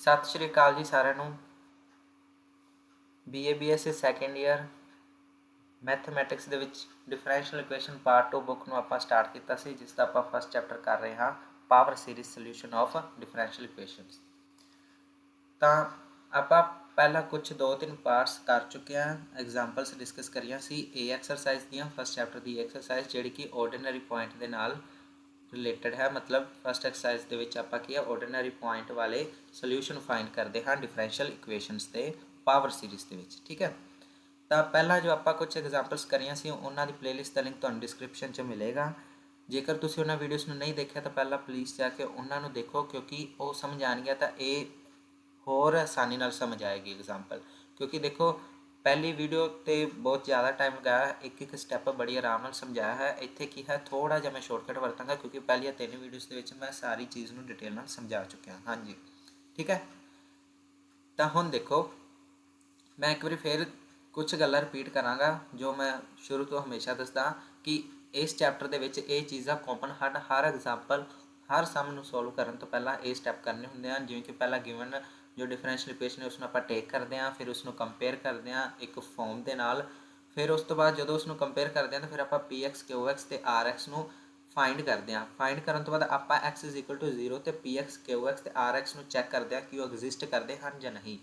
सत श्री अकाल जी सारिਆਂ ਨੂੰ। BA BSc second year mathematics ਦੇ ਵਿੱਚ डिफरेंशियल इक्वेशन पार्ट 2 बुक ਨੂੰ ਆਪਾਂ ਸਟਾਰਟ ਕੀਤਾ ਸੀ, ਜਿਸ ਦਾ ਆਪਾਂ फस्ट चैप्टर कर रहे हैं power series solution of differential equations. ਤਾਂ ਆਪਾਂ ਪਹਿਲਾਂ कुछ 2-3 पार्ट्स कर चुके हैं, एग्जाम्पल्स डिस्कस करिया सी ए एक्सरसाइज ਦੀਆਂ फस्ट चैप्टर की एक्सरसाइज ਜਿਹੜੀ कि ऑर्डिनरी पॉइंट ਦੇ ਨਾਲ रिलेटेड है। मतलब फस्ट एक्सरसाइज ਦੇ ਵਿੱਚ ਆਪਾਂ ਕੀ ਹੈ ऑर्डिनरी पॉइंट वाले सोल्यूशन फाइंड करते हैं डिफरेंशियल इक्वेशनस ਦੇ पावर सीरीज ਦੇ ਵਿੱਚ। ठीक है, ਤਾਂ ਪਹਿਲਾਂ ਜੋ ਆਪਾਂ ਕੁਝ ਐਗਜ਼ਾਮਪਲਸ ਕਰੀਆਂ ਸੀ ਉਹਨਾਂ ਦੀ ਪਲੇਲਿਸਟ ਦਾ ਲਿੰਕ ਤੁਹਾਨੂੰ ਡਿਸਕ੍ਰਿਪਸ਼ਨ 'ਚ ਮਿਲੇਗਾ। ਜੇਕਰ ਤੁਸੀਂ ਉਹਨਾਂ ਵੀਡੀਓਜ਼ ਨੂੰ ਨਹੀਂ ਦੇਖਿਆ ਤਾਂ ਪਹਿਲਾਂ ਪਲੀਜ਼ ਜਾ ਕੇ ਉਹਨਾਂ ਨੂੰ ਦੇਖੋ, ਕਿਉਂਕਿ ਉਹ ਸਮਝ ਆਉਣਗੀਆਂ ਤਾਂ ਇਹ ਹੋਰ ਆਸਾਨੀ ਨਾਲ ਸਮਝ ਆਏਗੀ ਐਗਜ਼ਾਮਪਲ। ਕਿਉਂਕਿ ਦੇਖੋ ਪਹਿਲੀ ਵੀਡੀਓ ਤੇ ਬਹੁਤ ਜ਼ਿਆਦਾ ਟਾਈਮ ਲਗਾਇਆ, ਇੱਕ ਸਟੈਪ ਬੜੀ ਆਰਾਮ ਨਾਲ ਸਮਝਾਇਆ ਹੈ। ਇੱਥੇ ਕੀ ਹੈ ਥੋੜਾ ਜਿਹਾ ਮੈਂ ਸ਼ਾਰਟਕਟ ਵਰਤਾਂਗਾ, ਕਿਉਂਕਿ ਪਹਿਲੀਆਂ 3 ਵੀਡੀਓਜ਼ ਦੇ ਵਿੱਚ ਮੈਂ ਸਾਰੀ ਚੀਜ਼ ਨੂੰ ਡਿਟੇਲ ਨਾਲ ਸਮਝਾ ਚੁੱਕਿਆ। ਹਾਂਜੀ ਠੀਕ ਹੈ, ਤਾਂ ਹੁਣ ਦੇਖੋ ਮੈਂ ਇੱਕ ਵਾਰੀ ਫਿਰ कुछ गल्लां रिपीट करांगा जो मैं शुरू तो हमेशा दसदा कि इस चैप्टर दे विच ये चीज़ां कॉमन हन। हर एग्जाम्पल हर सम नूं सॉल्व करन तो पहला ये स्टैप करने हुंदे हैं, जिवें कि पहला गिवन जो डिफरेंशियल इक्वेशन है उसनूं आपां टेक करते हैं, फिर उसनूं कंपेयर करते हैं एक फॉर्म के नाल, फिर उस तो बाद जो उसनूं कंपेयर करते हैं तो फिर आपां PX QX ते RX नूं फाइंड करते हैं। फाइंड करन तो बाद आपां X इज इक्वल टू 0 तो PX QX ते RX नूं चैक करते हैं कि वो एग्जिस्ट करते हैं ਜਾਂ नहीं।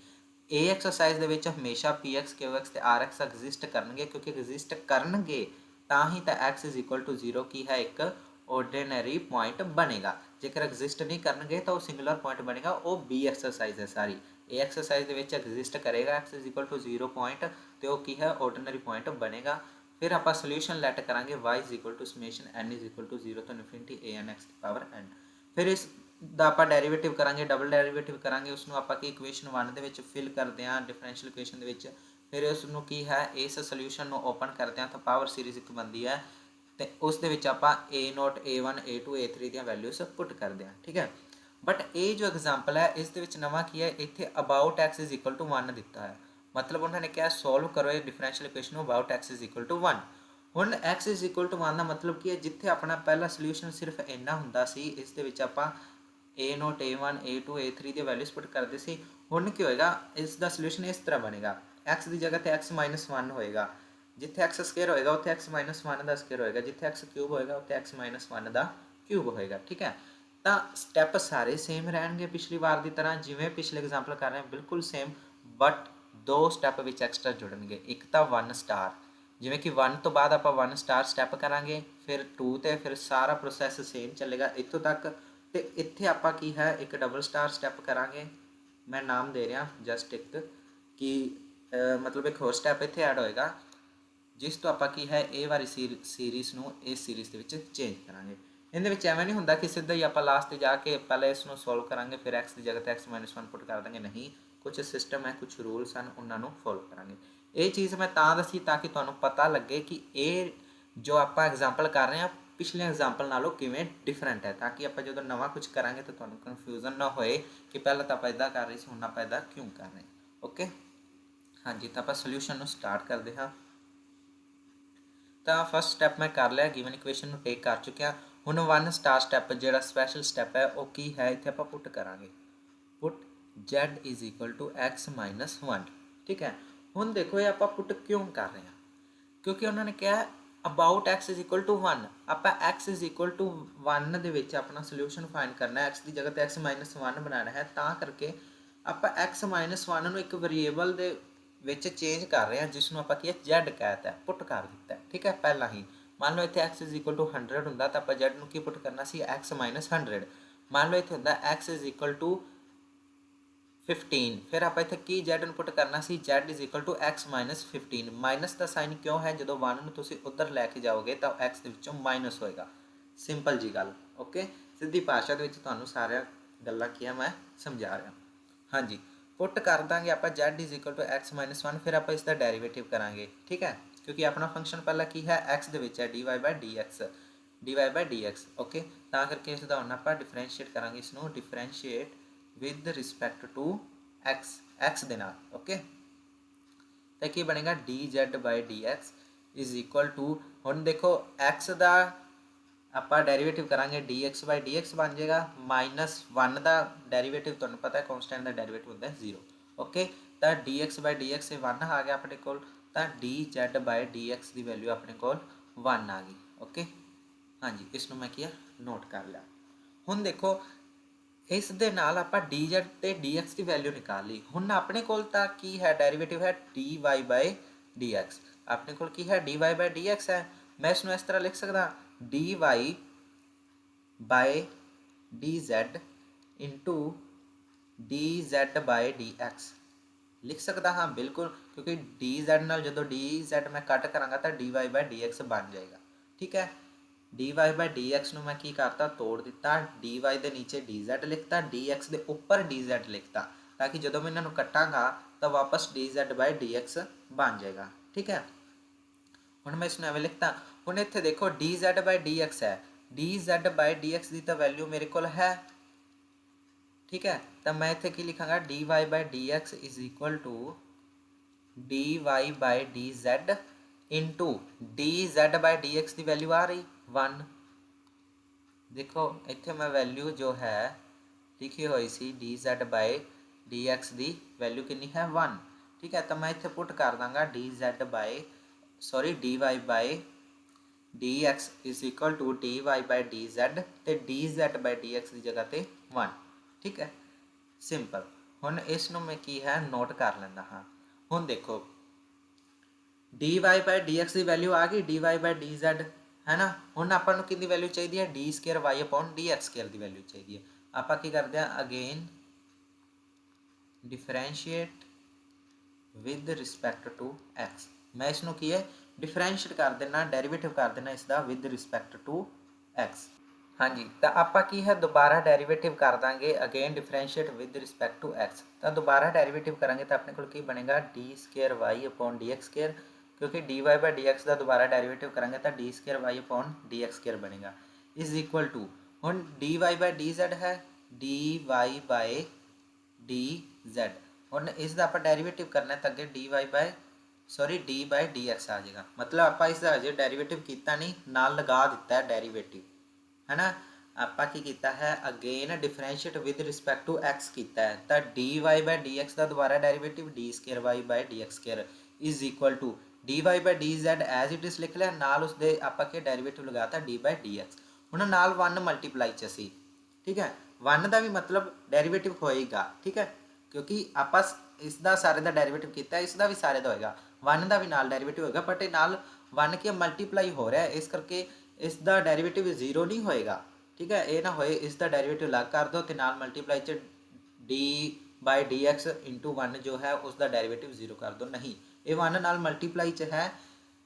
ए एक्सरसाइज ਦੇ ਵਿੱਚ ਹਮੇਸ਼ਾ PX QX ਤੇ RX ਐਗਜ਼ਿਸਟ ਕਰਨਗੇ, ਕਿਉਂਕਿ ਐਗਜ਼ਿਸਟ ਕਰਨਗੇ ਤਾਂ ਹੀ ਤਾਂ X ਇਜ਼ ਇਕੁਅਲ ਟੂ 0 ਕੀ ਹੈ ਇੱਕ ਆਰਡੀਨਰੀ ਪੁਆਇੰਟ ਬਣੇਗਾ। ਜੇਕਰ ਐਗਜ਼ਿਸਟ ਨਹੀਂ ਕਰਨਗੇ ਤਾਂ ਉਹ ਸਿੰਗੂਲਰ ਪੁਆਇੰਟ ਬਣੇਗਾ। ਉਹ B ਐਕਸਰਸਾਈਜ਼ ਹੈ ਸਾਰੀ। ਇਹ ਐਕਸਰਸਾਈਜ਼ ਦੇ ਵਿੱਚ ਐਗਜ਼ਿਸਟ ਕਰੇਗਾ X is equal to 0 point ਤੇ ਉਹ ਕੀ ਹੈ ਆਰਡੀਨਰੀ ਪੁਆਇੰਟ ਬਣੇਗਾ। ਫਿਰ ਆਪਾਂ ਸੋਲੂਸ਼ਨ ਲੈਟ ਕਰਾਂਗੇ y is equal to summation n is equal to 0 ਤੋਂ ਇਨਫਿਨਿਟੀ an x ਦੀ ਪਾਵਰ n। ਫਿਰ ਇਸ ਦਾ ਆਪਾਂ ਡੈਰੀਵੇਟਿਵ ਕਰਾਂਗੇ, ਡਬਲ ਡੈਰੀਵੇਟਿਵ ਕਰਾਂਗੇ, ਉਸ ਨੂੰ ਆਪਾਂ ਕੀ ਇਕੁਏਸ਼ਨ 1 ਦੇ ਵਿੱਚ ਫਿਲ ਕਰਦੇ ਹਾਂ ਡਿਫਰੈਂਸ਼ੀਅਲ ਇਕੁਏਸ਼ਨ ਦੇ ਵਿੱਚ। ਫਿਰ ਉਸ ਨੂੰ ਕੀ ਹੈ ਇਸ ਸੋਲੂਸ਼ਨ ਨੂੰ ਓਪਨ ਕਰਦੇ ਹਾਂ ਤਾਂ ਪਾਵਰ ਸੀਰੀਜ਼ ਇੱਕ ਬਣਦੀ ਹੈ ਤੇ ਉਸ ਦੇ ਵਿੱਚ ਆਪਾਂ a0 a1 a2 a3 ਦੀਆਂ ਵੈਲਿਊਜ਼ ਪੁੱਟ ਕਰਦੇ ਹਾਂ। ਠੀਕ ਹੈ, ਬਟ ਇਹ ਜੋ ਐਗਜ਼ਾਮਪਲ ਹੈ ਇਸ ਦੇ ਵਿੱਚ ਨਵਾਂ ਕੀ ਹੈ, ਇੱਥੇ about x is equal to 1 ਦਿੱਤਾ ਹੈ। ਮਤਲਬ ਉਹਨਾਂ ਨੇ ਕਿਹਾ ਸੋਲਵ ਕਰੋ ਇਹ ਡਿਫਰੈਂਸ਼ੀਅਲ ਇਕੁਏਸ਼ਨ ਨੂੰ about x is equal to 1। ਹੁਣ x ਇਜ਼ ਇਕੁਅਲ ਟੂ 1 ਦਾ ਮਤਲਬ ਕੀ ਹੈ, ਜਿੱਥੇ ਆਪਣਾ ਪਹਿਲਾ ਸੋਲੂਸ਼ਨ ਸਿਰਫ ਇੰਨਾ ਹੁੰਦਾ ਸੀ, ਇਸ ਦੇ ਵਿੱਚ ਆਪਾਂ a0 a1 a2 a3 ਦੀ ਵੈਲਿਊਜ਼ ਪੁੱਟ ਕਰਦੇ ਸੀ। ਹੁਣ ਕੀ ਹੋਏਗਾ, ਇਸ ਦਾ ਸੋਲੂਸ਼ਨ ਇਸ ਤਰ੍ਹਾਂ ਬਣੇਗਾ, x ਦੀ ਜਗ੍ਹਾ ਤੇ x - 1 ਹੋਏਗਾ, ਜਿੱਥੇ x ਸਕੁਅਰ ਹੋਏਗਾ ਉੱਥੇ x - 1 ਦਾ ਸਕੁਅਰ ਹੋਏਗਾ, ਜਿੱਥੇ x ਕਿਊਬ ਹੋਏਗਾ ਉੱਥੇ x - 1 ਦਾ ਕਿਊਬ ਹੋਏਗਾ। ਠੀਕ ਹੈ, ਤਾਂ ਸਟੈਪ ਸਾਰੇ ਸੇਮ ਰਹਿਣਗੇ ਪਿਛਲੀ ਵਾਰ ਦੀ ਤਰ੍ਹਾਂ, ਜਿਵੇਂ ਪਿਛਲੇ ਐਗਜ਼ਾਮਪਲ ਕਰ ਰਹੇ ਹਾਂ ਬਿਲਕੁਲ ਸੇਮ, ਬਟ 2 ਸਟੈਪ ਵਿੱਚ ਐਕਸਟਰਾ ਜੁੜਨਗੇ। ਇੱਕ ਤਾਂ 1 ਸਟਾਰ, ਜਿਵੇਂ ਕਿ 1 ਤੋਂ ਬਾਅਦ ਆਪਾਂ 1 ਸਟਾਰ ਸਟੈਪ ਕਰਾਂਗੇ, ਫਿਰ 2 ਤੇ ਫਿਰ ਸਾਰਾ ਪ੍ਰੋਸੈਸ ਸੇਮ ਚੱਲੇਗਾ ਇੱਥੋਂ ਤੱਕ। ਤੇ ਇੱਥੇ ਆਪਾਂ ਕੀ ਹੈ ਇੱਕ ਡਬਲ ਸਟਾਰ ਸਟੈਪ ਕਰਾਂਗੇ, ਮੈਂ ਨਾਮ ਦੇ ਰਿਹਾ ਜਸਟ ਇੱਕ ਕਿ ਮਤਲਬ ਇੱਕ ਹੋਰ ਸਟੈਪ ਇੱਥੇ ਐਡ ਹੋਏਗਾ, ਜਿਸ ਤੋਂ ਆਪਾਂ ਕੀ ਹੈ ਇਹ ਵਾਲੀ ਸੀਰੀਜ਼ ਨੂੰ ਇਸ ਸੀਰੀਜ਼ ਦੇ ਵਿੱਚ ਚੇਂਜ ਕਰਾਂਗੇ। ਇਹਦੇ ਵਿੱਚ ਐਵੇਂ ਨਹੀਂ ਹੁੰਦਾ ਕਿ ਸਿੱਧਾ ਹੀ ਆਪਾਂ ਲਾਸਟ 'ਤੇ ਜਾ ਕੇ ਪਹਿਲਾਂ ਇਸ ਨੂੰ ਸੋਲਵ ਕਰਾਂਗੇ ਫਿਰ x ਦੀ ਜਗ੍ਹਾ 'ਤੇ x - 1 ਪੁੱਟ ਕਰ ਦਾਂਗੇ। ਨਹੀਂ, ਕੁਝ ਸਿਸਟਮ ਹੈ, ਕੁਝ ਰੂਲਸ ਹਨ, ਉਹਨਾਂ ਨੂੰ ਫੋਲੋ ਕਰਾਂਗੇ। ਇਹ ਚੀਜ਼ ਮੈਂ ਤਾਂ ਦੱਸੀ ਤਾਂ ਕਿ ਤੁਹਾਨੂੰ ਪਤਾ ਲੱਗੇ ਕਿ ਇਹ ਜੋ ਆਪਾਂ ਐਗਜ਼ਾਮਪਲ ਕਰ ਰਹੇ ਹਾਂ ਪਿਛਲੇ ਐਗਜ਼ਾਮਪਲ ਨਾਲੋਂ ਕਿਵੇਂ ਡਿਫਰੈਂਟ ਹੈ, ਤਾਂ ਕਿ ਆਪਾਂ ਜਦੋਂ ਨਵਾਂ ਕੁਝ ਕਰਾਂਗੇ ਤਾਂ ਤੁਹਾਨੂੰ ਕਨਫਿਊਜ਼ਨ ਨਾ ਹੋਏ ਕਿ ਪਹਿਲਾਂ ਤਾਂ ਆਪਾਂ ਇੱਦਾਂ ਕਰ ਰਹੇ ਸੀ ਹੁਣ ਆਪਾਂ ਇੱਦਾਂ ਕਿਉਂ ਕਰ ਰਹੇ। ਓਕੇ, ਹਾਂਜੀ, ਤਾਂ ਆਪਾਂ ਸੋਲੂਸ਼ਨ ਨੂੰ ਸਟਾਰਟ ਕਰਦੇ ਹਾਂ। ਤਾਂ ਫਸਟ ਸਟੈਪ ਮੈਂ ਕਰ ਲਿਆ, ਗਿਵਨ ਇਕੁਏਸ਼ਨ ਨੂੰ ਟੇਕ ਕਰ ਚੁੱਕਿਆ। ਹੁਣ 1 ਸਟਾਰ ਸਟੈਪ ਜਿਹੜਾ ਸਪੈਸ਼ਲ ਸਟੈਪ ਹੈ ਉਹ ਕੀ ਹੈ, ਇੱਥੇ ਆਪਾਂ ਪੁੱਟ ਕਰਾਂਗੇ, put z is equal to x - 1। ਠੀਕ ਹੈ, ਹੁਣ ਦੇਖੋ ਇਹ ਆਪਾਂ ਪੁੱਟ ਕਿਉਂ ਕਰ ਰਹੇ ਹਾਂ, ਕਿਉਂਕਿ ਉਹਨਾਂ ਨੇ ਕਿਹਾ about x is equal to 1। ਆਪਾਂ x ਇਜ਼ ਇਕੁਅਲ ਟੂ 1 ਦੇ ਵਿੱਚ ਆਪਣਾ ਸੋਲੂਸ਼ਨ ਫਾਈਂਡ ਕਰਨਾ ਹੈ, x ਦੀ ਜਗ੍ਹਾ 'ਤੇ x - 1 ਬਣਾਉਣਾ ਹੈ, ਤਾਂ ਕਰਕੇ ਆਪਾਂ x - 1 ਨੂੰ ਇੱਕ ਵੇਰੀਏਬਲ ਦੇ ਵਿੱਚ ਚੇਂਜ ਕਰ ਰਹੇ ਹਾਂ, ਜਿਸ ਨੂੰ ਆਪਾਂ ਕੀ ਹੈ z ਕਹਿਤਾ, ਪੁੱਟ ਕਰ ਦਿੱਤਾ। ਠੀਕ ਹੈ, ਪਹਿਲਾਂ ਹੀ ਮੰਨ ਲਓ ਇੱਥੇ x ਇਜ਼ ਇਕੁਅਲ ਟੂ 100 ਹੁੰਦਾ ਤਾਂ ਆਪਾਂ z ਨੂੰ ਕੀ ਪੁੱਟ ਕਰਨਾ ਸੀ x - 100। ਮੰਨ ਲਓ ਇੱਥੇ ਹੁੰਦਾ x ਇਜ਼ ਇਕੁਅਲ ਟੂ 15, ਫਿਰ ਆਪਾਂ ਇੱਥੇ ਕੀ z ਨੂੰ ਪੁੱਟ ਕਰਨਾ ਸੀ z is equal to x - 15। Minus ਦਾ ਸਾਈਨ ਕਿਉਂ ਹੈ, ਜਦੋਂ 1 ਨੂੰ ਤੁਸੀਂ ਉੱਧਰ ਲੈ ਕੇ ਜਾਓਗੇ ਤਾਂ x ਦੇ ਵਿੱਚੋਂ ਮਾਈਨਸ ਹੋਏਗਾ। ਸਿੰਪਲ ਜੀ ਗੱਲ। ਓਕੇ, ਸਿੱਧੀ ਭਾਸ਼ਾ ਦੇ ਵਿੱਚ ਤੁਹਾਨੂੰ ਸਾਰੀਆਂ ਗੱਲਾਂ ਕੀ ਮੈਂ ਸਮਝਾ ਰਿਹਾ। ਹਾਂਜੀ, ਪੁੱਟ ਕਰ ਦਾਂਗੇ ਆਪਾਂ z is equal to x - 1, ਫਿਰ ਆਪਾਂ ਇਸ ਦਾ ਡੈਰੀਵੇਟਿਵ ਕਰਾਂਗੇ। ਠੀਕ ਹੈ, ਕਿਉਂਕਿ ਆਪਣਾ ਫੰਕਸ਼ਨ ਪਹਿਲਾਂ ਕੀ ਹੈ x ਦੇ ਵਿੱਚ ਹੈ dy/dx। ਓਕੇ, ਤਾਂ ਕਰਕੇ ਇਸ ਦਾ ਹੁਣ ਆਪਾਂ ਡਿਫਰੈਂਸ਼ੀਏਟ ਕਰਾਂਗੇ, ਇਸ ਨੂੰ differentiate with respect to x ਦੇ ਨਾਲ। ਓਕੇ, ਤਾਂ ਕੀ ਬਣੇਗਾ dz/dx ਇਜ਼ ਇਕੁਅਲ ਟੂ, ਹੁਣ ਦੇਖੋ x ਦਾ ਆਪਾਂ ਡੈਰੀਵੇਟਿਵ ਕਰਾਂਗੇ dx ਬਾਈ dx ਬਣ ਜਾਏਗਾ, -1 ਦਾ ਡੈਰੀਵੇਟਿਵ ਤੁਹਾਨੂੰ ਪਤਾ ਹੈ ਕਨਸਟੈਂਟ ਦਾ ਡੈਰੀਵੇਟਿਵ ਹੁੰਦਾ 0। ਓਕੇ, ਤਾਂ dx ਬਾਈ dx 1 ਆ ਗਿਆ ਆਪਣੇ ਕੋਲ, ਤਾਂ dz ਬਾਈ dx ਦੀ ਵੈਲਿਊ ਆਪਣੇ ਕੋਲ 1 ਆ ਗਈ। ਓਕੇ, ਹਾਂਜੀ, ਇਸ ਨੂੰ ਮੈਂ ਕੀ ਨੋਟ ਕਰ ਲਿਆ। ਹੁਣ ਦੇਖੋ ਇਸ ਦੇ ਨਾਲ ਆਪਾਂ dz ਤੇ dx ਦੀ ਵੈਲਿਊ ਨਿਕਾਲ ਲਈ। ਹੁਣ ਆਪਣੇ ਕੋਲ ਤਾਂ ਕੀ ਹੈ, ਡੈਰੀਵੇਟਿਵ ਹੈ dy ਬਾਈ dx। ਆਪਣੇ ਕੋਲ ਕੀ ਹੈ, dy ਬਾਈ dx ਹੈ। ਮੈਂ ਇਸ ਨੂੰ ਇਸ ਤਰ੍ਹਾਂ ਲਿਖ ਸਕਦਾ dy by dz into dz by dx ਲਿਖ ਸਕਦਾ ਹਾਂ, ਬਿਲਕੁਲ, ਕਿਉਂਕਿ dz ਨਾਲ ਜਦੋਂ dz ਮੈਂ ਕੱਟ ਕਰਾਂਗਾ ਤਾਂ dy ਬਾਈ dx ਬਣ ਜਾਏਗਾ। ਠੀਕ ਹੈ, dy ਬਾਈ dx ਨੂੰ ਮੈਂ ਕੀ ਕਰਤਾ, ਤੋੜ ਦਿੱਤਾ, dy ਦੇ ਨੀਚੇ dz ਲਿਖਤਾ, dx ਦੇ ਉੱਪਰ dz ਲਿਖਤਾ, ਤਾਂ ਕਿ ਜਦੋਂ ਮੈਂ ਇਹਨਾਂ ਨੂੰ ਕੱਟਾਂਗਾ ਤਾਂ ਵਾਪਸ dz ਬਾਈ dx ਬਣ ਜਾਏਗਾ। ਠੀਕ ਹੈ, ਹੁਣ ਮੈਂ ਇਸ ਨੂੰ ਐਵੇਂ ਲਿਖਤਾ। ਹੁਣ ਇੱਥੇ ਦੇਖੋ dz ਬਾਈ dx ਹੈ, dz ਬਾਈ dx ਦੀ ਤਾਂ ਵੈਲਿਊ ਮੇਰੇ ਕੋਲ ਹੈ। ਠੀਕ ਹੈ, ਤਾਂ ਮੈਂ ਇੱਥੇ ਕੀ ਲਿਖਾਂਗਾ, dy by dx is equal to dy by dz into dz by dx ਦੀ ਵੈਲਿਊ ਆ ਰਹੀ 1। ਦੇਖੋ ਇੱਥੇ ਮੈਂ ਵੈਲਿਊ ਜੋ ਹੈ ਲਿਖੀ ਹੋਈ ਸੀ dz ਬਾਈ dx ਦੀ ਵੈਲਿਊ ਕਿੰਨੀ ਹੈ 1। ਠੀਕ ਹੈ, ਤਾਂ ਮੈਂ ਇੱਥੇ ਪੁੱਟ ਕਰ ਦਾਂਗਾ dy by dx is equal to dy by dz ਤੇ dz ਬਾਈ dx ਦੀ ਜਗ੍ਹਾ ਤੇ 1। ਠੀਕ ਹੈ, ਸਿੰਪਲ। ਹੁਣ ਇਸ ਨੂੰ ਮੈਂ ਕੀ ਹੈ ਨੋਟ ਕਰ ਲੈਂਦਾ ਹਾਂ। ਹੁਣ ਦੇਖੋ dy ਬਾਈ dx ਦੀ ਵੈਲਿਊ ਆ ਗਈ, dy ਬਾਈ dz ਹੈ ਨਾ। ਹੁਣ ਆਪਾਂ ਨੂੰ ਕਿੰਨੀ ਵੈਲਿਊ ਚਾਹੀਦੀ ਹੈ, d square y upon dx square ਦੀ ਵੈਲਿਊ ਚਾਹੀਦੀ ਹੈ। ਆਪਾਂ ਕੀ ਕਰਦੇ ਹਾਂ, again differentiate with respect to x। ਮੈਂ ਇਸ ਨੂੰ ਕੀ ਹੈ ਡਿਫਰੈਂਸ਼ੀਏਟ ਕਰ ਦੇਣਾ, ਡੈਰੀਵੇਟਿਵ ਕਰ ਦੇਣਾ ਇਸ ਦਾ ਵਿਦ ਰਿਸਪੈਕਟ ਟੂ x। ਹਾਂਜੀ, ਤਾਂ ਆਪਾਂ ਕੀ ਹੈ ਦੁਬਾਰਾ ਡੈਰੀਵੇਟਿਵ ਕਰ ਦਾਂਗੇ, again differentiate with respect to x। ਤਾਂ ਦੁਬਾਰਾ ਡੈਰੀਵੇਟਿਵ ਕਰਾਂਗੇ ਤਾਂ ਆਪਣੇ ਕੋਲ ਕੀ ਬਣੇਗਾ, d square y upon dx square, ਕਿਉਂਕਿ dy ਬਾਈ dx ਦਾ ਦੁਬਾਰਾ ਡੈਰੀਵੇਟਿਵ ਕਰਾਂਗੇ ਤਾਂ d square y upon dx square ਬਣੇਗਾ, ਇਜ਼ ਇਕੁਅਲ ਟੂ, ਹੁਣ dy ਬਾਈ dz ਹੈ, dy ਬਾਈ dz। ਹੁਣ ਇਸ ਦਾ ਆਪਾਂ ਡੈਰੀਵੇਟਿਵ ਕਰਨਾ ਤਾਂ ਅੱਗੇ dy by d by dx ਆ ਜਾਏਗਾ। ਮਤਲਬ ਆਪਾਂ ਇਸ ਦਾ ਹਜੇ ਡੈਰੀਵੇਟਿਵ ਕੀਤਾ ਨਹੀਂ, ਨਾਲ ਲਗਾ ਦਿੱਤਾ ਹੈ ਡੈਰੀਵੇਟਿਵ, ਹੈ ਨਾ। ਆਪਾਂ ਕੀ ਕੀਤਾ ਹੈ, again differentiate with respect to x ਕੀਤਾ ਹੈ, ਤਾਂ dy ਬਾਈ dx ਦਾ ਦੁਬਾਰਾ derivative d square y by dx square is equal to dy by dz as it is ਲਿਖ ਲਿਆ, ਨਾਲ ਉਸਦੇ ਆਪਾਂ ਕੀ ਡੈਰੀਵੇਟਿਵ ਲਗਾਤਾ d ਬਾਈ dx। ਹੁਣ ਨਾਲ 1 ਮਲਟੀਪਲਾਈ ਚ ਅਸੀਂ, ਠੀਕ ਹੈ, 1 ਦਾ ਵੀ ਮਤਲਬ ਡੈਰੀਵੇਟਿਵ ਹੋਏਗਾ। ਠੀਕ ਹੈ, ਕਿਉਂਕਿ ਆਪਾਂ ਇਸ ਦਾ ਸਾਰੇ ਦਾ ਡੈਰੀਵੇਟਿਵ ਕੀਤਾ, ਇਸ ਦਾ ਵੀ ਸਾਰੇ ਦਾ ਹੋਏਗਾ, 1 ਦਾ ਵੀ ਨਾਲ ਡੈਰੀਵੇਟਿਵ ਹੋਏਗਾ, ਬਟ ਇਹ ਨਾਲ 1 ਕੀ ਮਲਟੀਪਲਾਈ ਹੋ ਰਿਹਾ, ਇਸ ਕਰਕੇ ਇਸ ਦਾ ਡੈਰੀਵੇਟਿਵ 0 ਨਹੀਂ ਹੋਏਗਾ। ਠੀਕ ਹੈ, ਇਹ ਨਾ ਹੋਏ ਇਸ ਦਾ ਡੈਰੀਵੇਟਿਵ ਅਲੱਗ ਕਰ ਦਿਓ ਤੇ ਨਾਲ ਮਲਟੀਪਲਾਈ ਚ d ਬਾਈ dx ਇੰਟੂ 1 ਜੋ ਹੈ ਉਸ ਦਾ ਡੈਰੀਵੇਟਿਵ 0 ਕਰ ਦਿਓ। ਨਹੀਂ, ਇਹ 1 ਨਾਲ ਮਲਟੀਪਲਾਈ ਚ ਹੈ,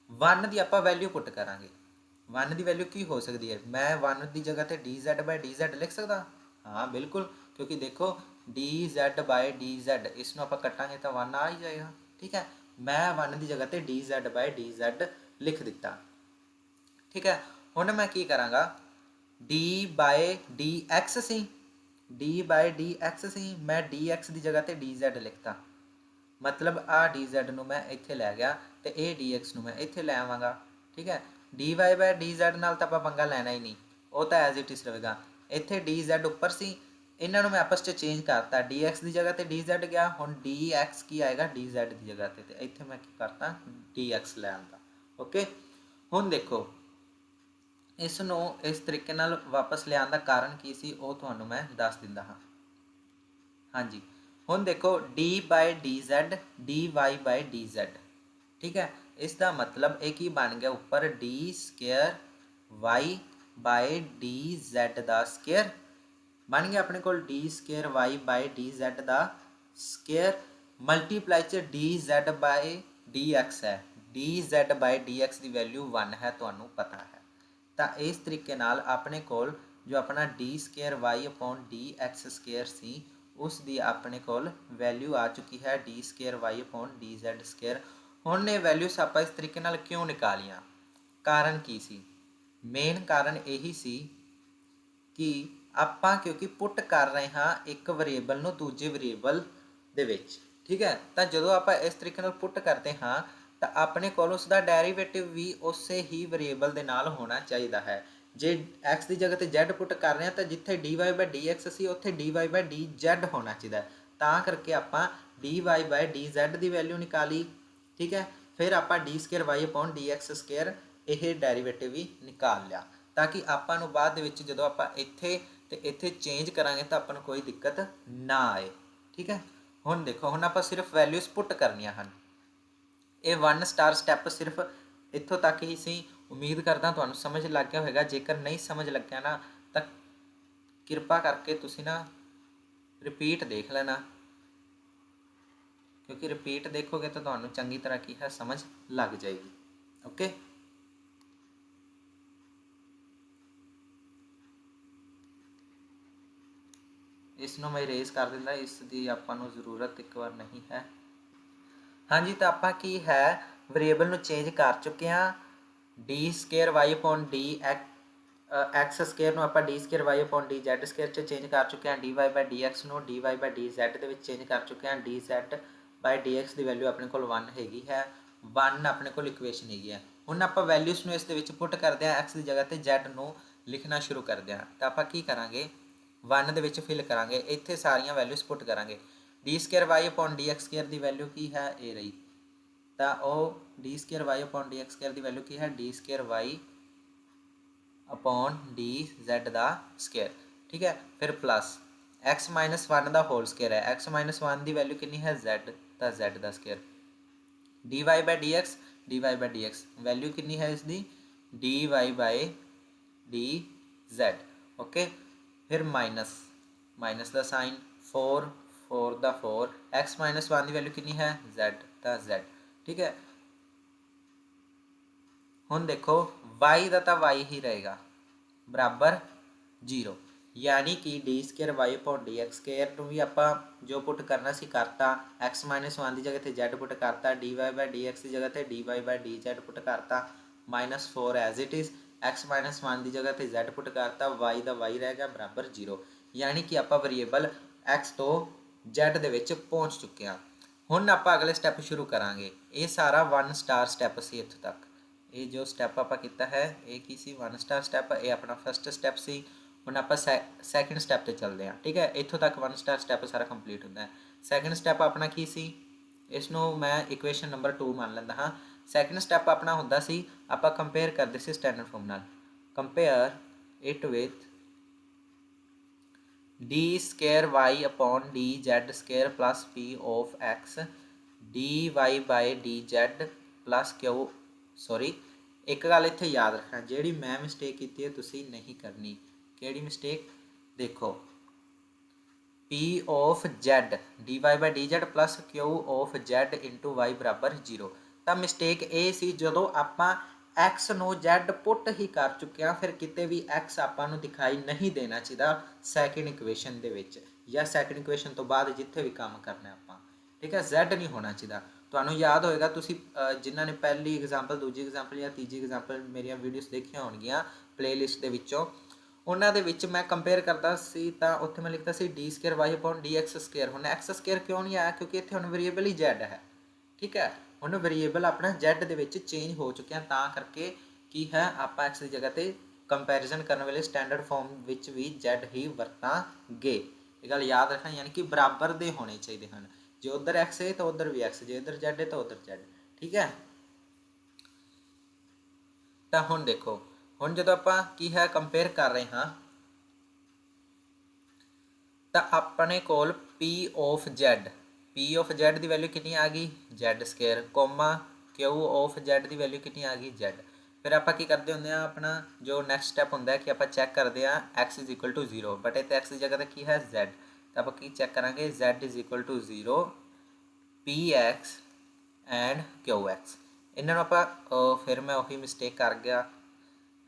1 ਦੀ ਆਪਾਂ ਵੈਲਿਊ ਪੁੱਟ ਕਰਾਂਗੇ। 1 ਦੀ ਵੈਲਿਊ ਕੀ ਹੋ ਸਕਦੀ ਹੈ, ਮੈਂ 1 ਦੀ ਜਗ੍ਹਾ ਤੇ dz ਬਾਈ dz ਲਿਖ ਸਕਦਾ ਹਾਂ, ਬਿਲਕੁਲ, ਕਿਉਂਕਿ ਦੇਖੋ dz ਬਾਈ dz ਇਸ ਨੂੰ ਆਪਾਂ ਕੱਟਾਂਗੇ ਤਾਂ 1 ਆ ਹੀ ਜਾਏਗਾ। ਠੀਕ ਹੈ, ਮੈਂ 1 ਦੀ ਜਗ੍ਹਾ ਤੇ dz ਬਾਈ dz ਲਿਖ ਦਿੱਤਾ। ਠੀਕ ਹੈ, ਹੁਣ ਮੈਂ ਕੀ ਕਰਾਂਗਾ, d by dx C, d by dx ਸੀ, ਮੈਂ dx ਦੀ ਜਗ੍ਹਾ ਤੇ dz ਲਿਖਤਾ, ਮਤਲਬ ਆ dz ਨੂੰ ਮੈਂ ਇੱਥੇ ਲੈ ਗਿਆ ਤੇ ਇਹ dx ਨੂੰ ਮੈਂ ਇੱਥੇ ਲੈ ਆਵਾਂਗਾ। ਠੀਕ ਹੈ, dy ਬਾਈ dz ਨਾਲ ਤਾਂ ਆਪਾਂ ਪੰਗਾ ਲੈਣਾ ਹੀ ਨਹੀਂ, ਉਹ ਤਾਂ ਐਜ਼ ਇਟ ਇਜ਼ ਰਹੇਗਾ। ਇੱਥੇ dz ਉੱਪਰ ਸੀ, ਇਹਨਾਂ ਨੂੰ ਮੈਂ ਆਪਸ 'ਚ ਚੇਂਜ ਕਰਤਾ, dx ਦੀ ਜਗ੍ਹਾ ਤੇ dz ਗਿਆ, ਹੁਣ dx ਕੀ ਆਏਗਾ dz ਦੀ ਜਗ੍ਹਾ ਤੇ ਇੱਥੇ ਮੈਂ ਕੀ ਕਰਤਾ dx ਲੈ ਆਉਂਦਾ। ਓਕੇ, ਹੁਣ ਦੇਖੋ ਇਸ ਨੂੰ ਇਸ ਤਰੀਕੇ ਨਾਲ ਵਾਪਸ ਲਿਆਉਣ ਦਾ ਕਾਰਨ ਕੀ ਸੀ ਉਹ ਤੁਹਾਨੂੰ ਮੈਂ ਦੱਸ ਦਿੰਦਾ ਹਾਂ। ਹਾਂਜੀ, ਹੁਣ ਦੇਖੋ d by dz dy by dz। ਠੀਕ ਹੈ, ਇਸ ਦਾ ਮਤਲਬ ਇਹ ਕੀ ਬਣ ਗਿਆ, ਉੱਪਰ d ਸਕੁਅਰ y ਬਾਈ dz ਦਾ ਸਕੁਅਰ ਬਣ ਗਿਆ ਆਪਣੇ ਕੋਲ, d ਸਕੁਅਰ y ਬਾਈ dz ਦਾ ਸਕੁਅਰ ਮਲਟੀਪਲਾਈ ਚ dz ਬਾਈ dx ਹੈ, dz ਬਾਈ dx ਦੀ ਵੈਲਿਊ 1 ਹੈ, ਤੁਹਾਨੂੰ ਪਤਾ ਹੈ। ਤਾਂ ਇਸ ਤਰੀਕੇ ਨਾਲ ਆਪਣੇ ਕੋਲ ਜੋ ਆਪਣਾ d square y upon dx square ਸੀ ਉਸ ਦੀ ਆਪਣੇ ਕੋਲ ਵੈਲਿਊ ਆ ਚੁੱਕੀ ਹੈ d square y upon dz square. ਹੁਣ ਇਹ ਵੈਲਿਊਸ ਆਪਾਂ ਇਸ ਤਰੀਕੇ ਨਾਲ ਕਿਉਂ ਨਿਕਾਲੀਆਂ, ਕਾਰਨ ਕੀ ਸੀ, ਮੇਨ ਕਾਰਨ ਇਹੀ ਸੀ ਕਿ ਆਪਾਂ ਕਿਉਂਕਿ ਪੁੱਟ ਕਰ ਰਹੇ ਹਾਂ ਇੱਕ ਵੇਰੀਏਬਲ ਨੂੰ ਦੂਜੇ ਵੇਰੀਏਬਲ ਦੇ ਵਿੱਚ। ਠੀਕ ਹੈ, ਤਾਂ ਜਦੋਂ ਆਪਾਂ ਇਸ ਤਰੀਕੇ ਨਾਲ ਪੁੱਟ ਕਰਦੇ ਹਾਂ ਤਾਂ ਆਪਣੇ ਕੋਲ ਉਸ ਦਾ ਡੈਰੀਵੇਟਿਵ ਵੀ ਉਸੇ ਹੀ ਵੇਰੀਏਬਲ ਦੇ ਨਾਲ ਹੋਣਾ ਚਾਹੀਦਾ ਹੈ। जे x की जगह ते z पुट कर रहे हैं तो जिथे dy बाय dx सी उत्थे dy बाय dz होना चाहिए, तां करके आपां dy बाय dz की वैल्यू निकाली। ठीक है, फिर आप D square Y upon D x square यह डेरीवेटिव भी निकाल लिया, ताकि आपां नूं बाद दे विच जदों आपां इत्थे ते इत्थे चेंज करांगे तो आपां नूं कोई दिक्कत ना आए। ठीक है, हुण देखो हुण आपां सिर्फ वैल्यूज़ पुट करनियां हन। ये 1 स्टार स्टैप सिर्फ इत्थों तक ही सी। उम्मीद करदा तुहानूं समझ लग गया होगा। जेकर नहीं समझ लग्या ना तो किरपा करके तुसीं ना रिपीट देख लेना, क्योंकि रिपीट देखोगे तो तुहानूं चंगी तरह की है समझ लग जाएगी। ओके, इसनों मैं इरेज कर दिंदा, इसकी आपां नूं जरूरत एक बार नहीं है। हाँ जी, तो आपां की है वेरीएबल नूं चेंज कर चुके हैं। D square Y upon D x square नूं आपां d square Y upon D Z square च चेंज कर चुके हैं। D Y by D x नूं d Y by D z दे विच चेंज कर चुके हैं। D z by D x की वैल्यू अपने कोल 1 हैगी है, 1 अपने कोल इक्वेशन हैगी है। हुण आपां वैल्यूज़ नूं इस दे विच पुट करदे हां, एक्स की जगह ते जैड नूं लिखना शुरू करदे हां। तो आपां की करांगे 1 दे विच फिल करांगे, इत्थे सारियां वैल्यूज़ पुट करांगे। D square Y upon D x square की वैल्यू की है ये रही, तो वह D square Y upon D x square की वैल्यू की है D square Y upon D Z का स्केयर। ठीक है, फिर प्लस एक्स माइनस 1 का होल स्केयर है, एक्स माइनस 1 की वैल्यू कितनी है जैड, तो जैड का square. D Y by D X, D Y by D X value कितनी है इसकी D Y by D Z. Okay, फिर माइनस माइनस का साइन 4 4 का 4, एक्स माइनस 1 की वैल्यू कितनी है जैड, तो जैड। ठीक है, हुण देखो y का तो y ही रहेगा बराबर 0, यानी कि D square Y upon D x square भी आप जो पुट करना सी करता। एक्स माइनस 1 की जगह पर जैड पुट करता, D Y by D x की जगह पर D Y by D Z put करता, -4 as it is. X minus 1 की जगह पर जैड पुट करता, वाई का वाई रह गया बराबर 0, यानी कि आप वेरीएबल एक्स तो जैड दे विच पहुँच चुके हैं। हुण आप अगले स्टैप शुरू करांगे। ये सारा 1 स्टार स्टैप सी इत्थों तक, ये जो स्टैप आप किया है ये की सी 1 स्टार स्टैप, ये अपना फर्स्ट स्टैप सी। हुण आप सैकेंड स्टैप पर चलते हैं। ठीक है, इत्थों तक 1 स्टार स्टैप सारा कंप्लीट होता है। सैकेंड स्टैप अपना की सी, इसनों मैं इक्वेशन नंबर 2 मान लैंदा हाँ। सैकेंड स्टैप अपना हुंदा सी आप कंपेयर करते सी स्टैंडर्ड फॉर्म नाल, compare it with D square Y upon D Z square plus P of X D Y by D Z plus Q. Sorry, एक गल इत्थे याद रखना, जिहड़ी मैं मिसटेक की है तुसीं नहीं करनी। किहड़ी मिसटेक, देखो P of Z D Y by D Z plus Q of Z into Y बराबर 0। तो मिसटेक ये सी जदों आपां एक्स नूं जैड पुट ही कर चुके हैं, फिर किते भी एक्स आपां नूं दिखाई नहीं देना चाहिए सैकेंड इक्वेशन दे विच या सैकेंड इक्वेशन तो बाद जिथे भी काम करना आपां। ठीक है, जैड नहीं होना चाहिए। तुहानूं याद होएगा तुसीं जिन्हां ने पहली एग्जाम्पल दूजी एग्जाम्पल या तीजी एग्जाम्पल मेरिया वीडियोस देखिया होणगियां प्लेलिस्ट दे विच्चों, उन्हां दे विच मैं कंपेयर करता सी तां उत्थे मैं लिखता सी D square Y upon D x square. हुण एक्स स्केयर क्यों नहीं आया, क्योंकि इत्थे हुण वेरीएबल ही जैड है। ठीक है, हुण वेरीएबल अपना जैड दे विच चेंज हो चुके हैं, तां करके की है आपां एक्स की जगह ते कंपैरिजन करने वाले स्टैंडर्ड फॉर्म विच भी जैड ही वरतांगे। ये गल याद रखना, यानी कि बराबर दे होने चाहिए हैं। जे उधर एक्स है तो उधर भी एक्स, जे इधर जैड है तो उधर जैड। ठीक है, तो हुण देखो हुण जदों आपां की है कंपेयर कर रहे हाँ, तो अपने कोल p of z, p of z की वैल्यू कितनी आ गई z square, comma q of z की वैल्यू कितनी आ गई जैड। फिर आप की करते होंगे अपना जो नैक्सट स्टैप होंगे कि आप चैक करते हैं X is equal to 0, but इतने एक्स की जगह की है जैड, तो आप की चैक करेंगे Z is equal to 0 P X and Q X. इन्होंने आप फिर मैं उही मिसटेक कर गया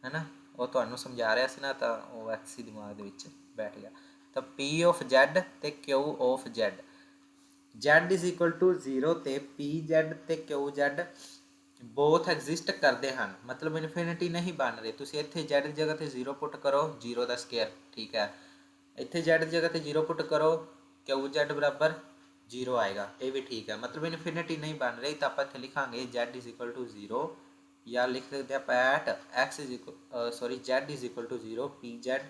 है ना, वो तुहानूं समझा रहा सी ना, तो वो एक्स ही दिमाग दे बैठ गया। तो पी ऑफ जैड ते Q of Z, Z is equal to 0 ते पी जैड ते क्यू जैड बोथ एग्जिस्ट करते हैं, मतलब इनफिनिटी नहीं बन रहे। तुसीं इत्थे जैड की जगह ते 0 पुट करो, 0 का स्केयर। ठीक है, इत्थे जैड की जगह ते 0 पुट करो, क्यू जैड बराबर 0 आएगा, ये भी ठीक है, मतलब इनफिनिटी नहीं बन रही। तो आप इत्थे लिखांगे जैड इज इक्वल टू 0 या लिख सकते हैं आप at x is equal sorry z is equal to 0 p z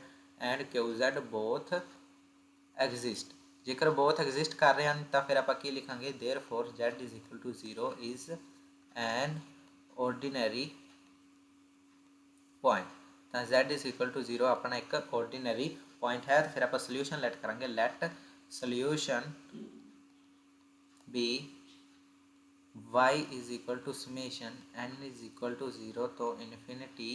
and q z both exist. जेकर बोथ एग्जिस्ट कर रहे हैं तो फिर आप की लिखांगे therefore z is equal to 0 is an ordinary point. तो जेड इज इक्वल टू 0 अपना एक ऑर्डिनरी पॉइंट है। तो फिर आप सोल्यूशन लेट करेंगे late solution be y is equal to summation n is equal to 0 तो इनफिनिटी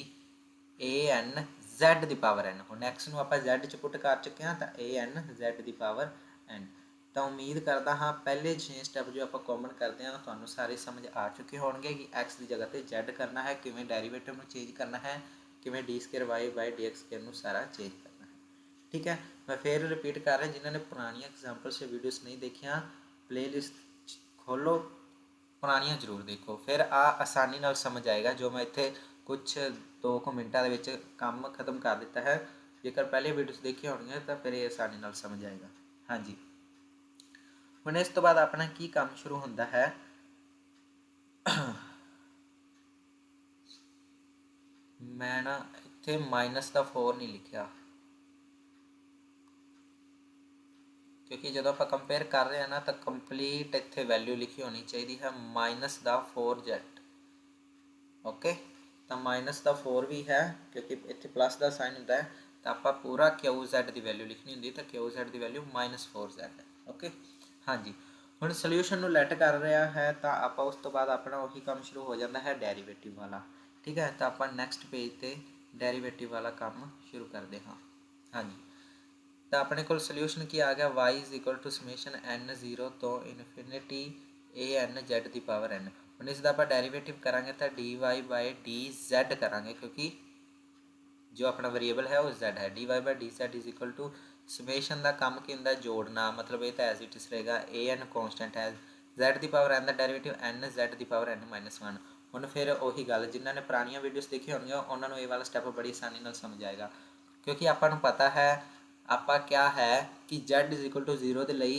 ए एन Z ਦੀ ਪਾਵਰ n। ਹੁਣ x ਨੂੰ ਆਪਾਂ z ਚ ਪੁੱਟ ਕਰ ਚੁੱਕੇ ਹਾਂ ਤਾਂ a n Z ਦੀ ਪਾਵਰ n। ਤਾਂ ਉਮੀਦ ਕਰਦਾ ਹਾਂ ਪਹਿਲੇ 6 ਸਟੈਪ ਜੋ ਆਪਾਂ ਕਾਮਨ ਕਰਦੇ ਹਾਂ ਤੁਹਾਨੂੰ ਸਾਰੇ ਸਮਝ ਆ ਚੁੱਕੇ ਹੋਣਗੇ ਕਿ x ਦੀ ਜਗ੍ਹਾ ਤੇ z ਕਰਨਾ ਹੈ, ਕਿਵੇਂ ਡੈਰੀਵੇਟਿਵ ਨੂੰ ਚੇਂਜ ਕਰਨਾ ਹੈ, ਕਿਵੇਂ d2y/dx ਨੂੰ ਸਾਰਾ ਚੇਂਜ ਕਰਨਾ ਹੈ। ਠੀਕ ਹੈ, ਮੈਂ ਫਿਰ ਰਿਪੀਟ ਕਰ ਰਿਹਾ, ਜਿਨ੍ਹਾਂ ਨੇ ਪੁਰਾਣੀਆਂ ਐਗਜ਼ਾਮਪਲਸ ਵੀਡੀਓਜ਼ ਨਹੀਂ ਦੇਖੀਆਂ ਪਲੇਲਿਸਟ ਖੋਲੋ, ਪੁਰਾਣੀਆਂ ਜ਼ਰੂਰ ਦੇਖੋ, ਫਿਰ ਆਸਾਨੀ ਨਾਲ ਸਮਝ ਆਏਗਾ। ਜੋ ਮੈਂ ਇੱਥੇ ਕੁਛ 2 ਮਿੰਟਾਂ ਦੇ ਵਿੱਚ ਕੰਮ ਖਤਮ ਕਰ ਦਿੱਤਾ ਹੈ। ਜੇਕਰ ਪਹਿਲੇ ਵੀਡੀਓਜ਼ ਦੇਖੀਆਂ ਹੋਣਗੀਆਂ ਤਾਂ ਫਿਰ ਇਹ ਆਸਾਨੀ ਨਾਲ ਸਮਝ ਆਏਗਾ। ਹਾਂਜੀ, ਹੁਣ ਇਸ ਤੋਂ ਬਾਅਦ ਆਪਣਾ ਕੀ ਕੰਮ ਸ਼ੁਰੂ ਹੁੰਦਾ ਹੈ। ਮੈਂ ਨਾ ਇੱਥੇ -4 ਨਹੀਂ ਲਿਖਿਆ क्योंकि जो आप कंपेयर कर रहे हैं ना तो कंप्लीट इतने वैल्यू लिखी होनी चाहिए है -4z। ओके, तो -4 भी है क्योंकि इतने प्लस का साइन होता है तो आप पूरा QZ की वैल्यू लिखनी होंगी तो QZ की वैल्यू -4z है। ओके, हाँ जी, हम सोल्यूशन लैट कर रहा है तो आप उस तो बाद अपना उही काम शुरू हो जाता है डेरीवेटिव वाला। ठीक है, तो आप नैक्सट पेज पर डेरीवेटिव वाला काम शुरू करते हाँ। हाँ जी, तो अपने को सोल्यूशन की आ गया y is equal to summation n 0 तो इनफिनिटी ए एन जेड की पावर n। हम इसका आप डेरीवेटिव करांगे तो dy/dz करांगे क्योंकि जो अपना वेरिएबल है वो z है। dy/dz is equal to summation का काम की होंगे जोड़ना, मतलब ये तो एज इट इज रहेगा ए एन कॉन्सटेंट है, z की पावर n का डेरीवेटिव n z की पावर n -1। हम फिर उही गल जिन्होंने पुरानियां वीडियोस देखी होंगे उन्होंने ये वाला स्टैप बड़ी आसानी ਨਾਲ समझ आएगा क्योंकि आपको पता है ਆਪਾਂ क्या है कि z इज इक्वल टू 0 के लिए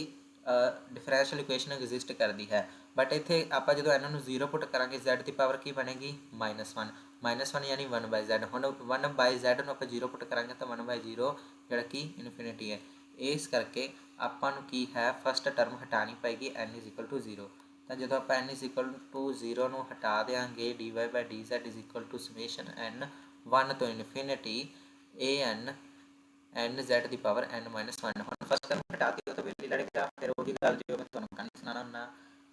डिफरेंशियल इक्वेशन एग्जिस्ट करती है, बट इतने आप जो n ਨੂੰ 0 पुट करांगे z की पावर की बनेगी -1 यानी 1/z। ਹੁਣ 1/z ਨੂੰ ਆਪਾਂ 0 पुट करांगे तो 1/0 ਜਿਹੜਾ कि इनफिनिटी है। इस करके ਆਪਾਂ ਨੂੰ ਕੀ है फस्ट टर्म हटानी पेगी n इज इक्वल टू 0। तो जो आप n इज इक्वल टू 0 ਨੂੰ हटा देंगे dy/dz is equal to summation n 1 तो इनफिनिटी ए एन n z की पावर n -1। हम फस्ट टर्म हटाती हो तो वेली लड़ेगा, फिर वही गल जो मैं तुहानू कहानी सुनाना हुंदा,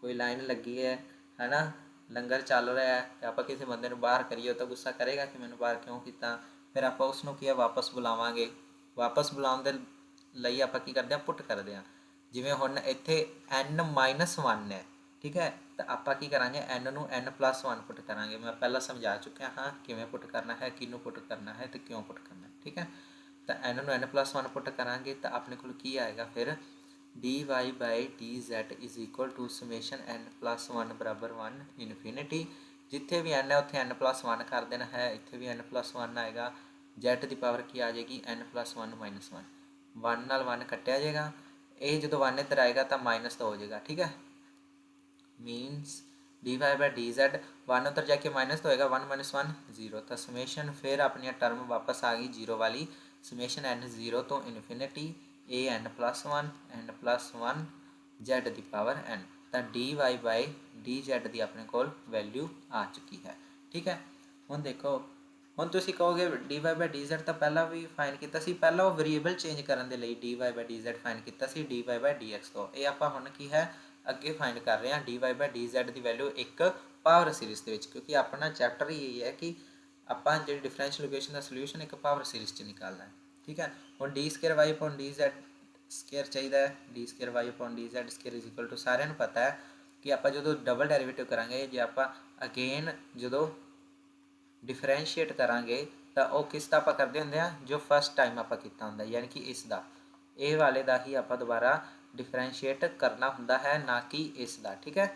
कोई लाइन लगी है ना, लंगर चल रहा है तो आप किसी बंदे बाहर करिए तो गुस्सा करेगा कि मैंने बाहर क्यों किया, फिर आप उसनों की वापस बुलावांगे, वापस बुलाने के लिए आप की करते हैं पुट करते हैं। जिमें हुण इत्थे n -1 है, ठीक है, तो आप की करांगे n नू n+1 पुट करांगे। मैं पहला समझा चुका हाँ किवें पुट करना है, किनू पुट करना है तो क्यों पुट करना है। ठीक है, तो n नू n+1 पुट करांगे तो अपने को की आएगा फिर dy/dz is equal to summation n+1 बराबर 1 इनफिनिटी। जिथे भी n है उत्थे n+1 कर देना है, इत्थे भी n+1 आएगा, z की पावर की आ जाएगी n+1 -1, 1 नाल 1 कटिया जाएगा, ये जो 1 इधर आएगा तो माइनस तो हो जाएगा। ठीक है, मीनस dy/dz 1 उधर जाके माइनस तो होएगा, 1 - 1 0, तो समेशन फिर अपनी टर्म वापस आ गई 0 वाली, समेशन n 0 तो इनफिनिटी ए n+1 n+1 z की पावर n। तो dy/dz की अपने को वैल्यू आ चुकी है। ठीक है, हुण देखो, हुण तुसीं कहोगे dy/dz तो पहला भी फाइन किया सी, पहला वो वेरीएबल चेंज करने के लिए dy/dz फाइन किया सी dy/dx तो, ये आपां हुण की है अगे फाइंड कर रहे हैं dy/dz की वैल्यू एक पावर सीरीज़ के, क्योंकि अपना चैप्टर ही यही है कि ਆਪਾਂ ਜਿਹੜੀ डिफरेंशियल इक्वेशन का सोल्यूशन एक पावर सीरीज़ च निकालना है। ठीक है, और d2y/dz² चाहिए, d2y/dz² इज इक्वल टू सारे पता है कि आप जो डबल डेरीवेटिव करांगे, जो आप अगेन जो डिफरेंशिएट करांगे तो वह किसका आप करते होंगे जो फस्ट टाइम आप किया होंगे, यानी कि इसका ये वाले का ही आप दोबारा डिफरेंशिएट करना होंगे है, ना कि इसका। ठीक है,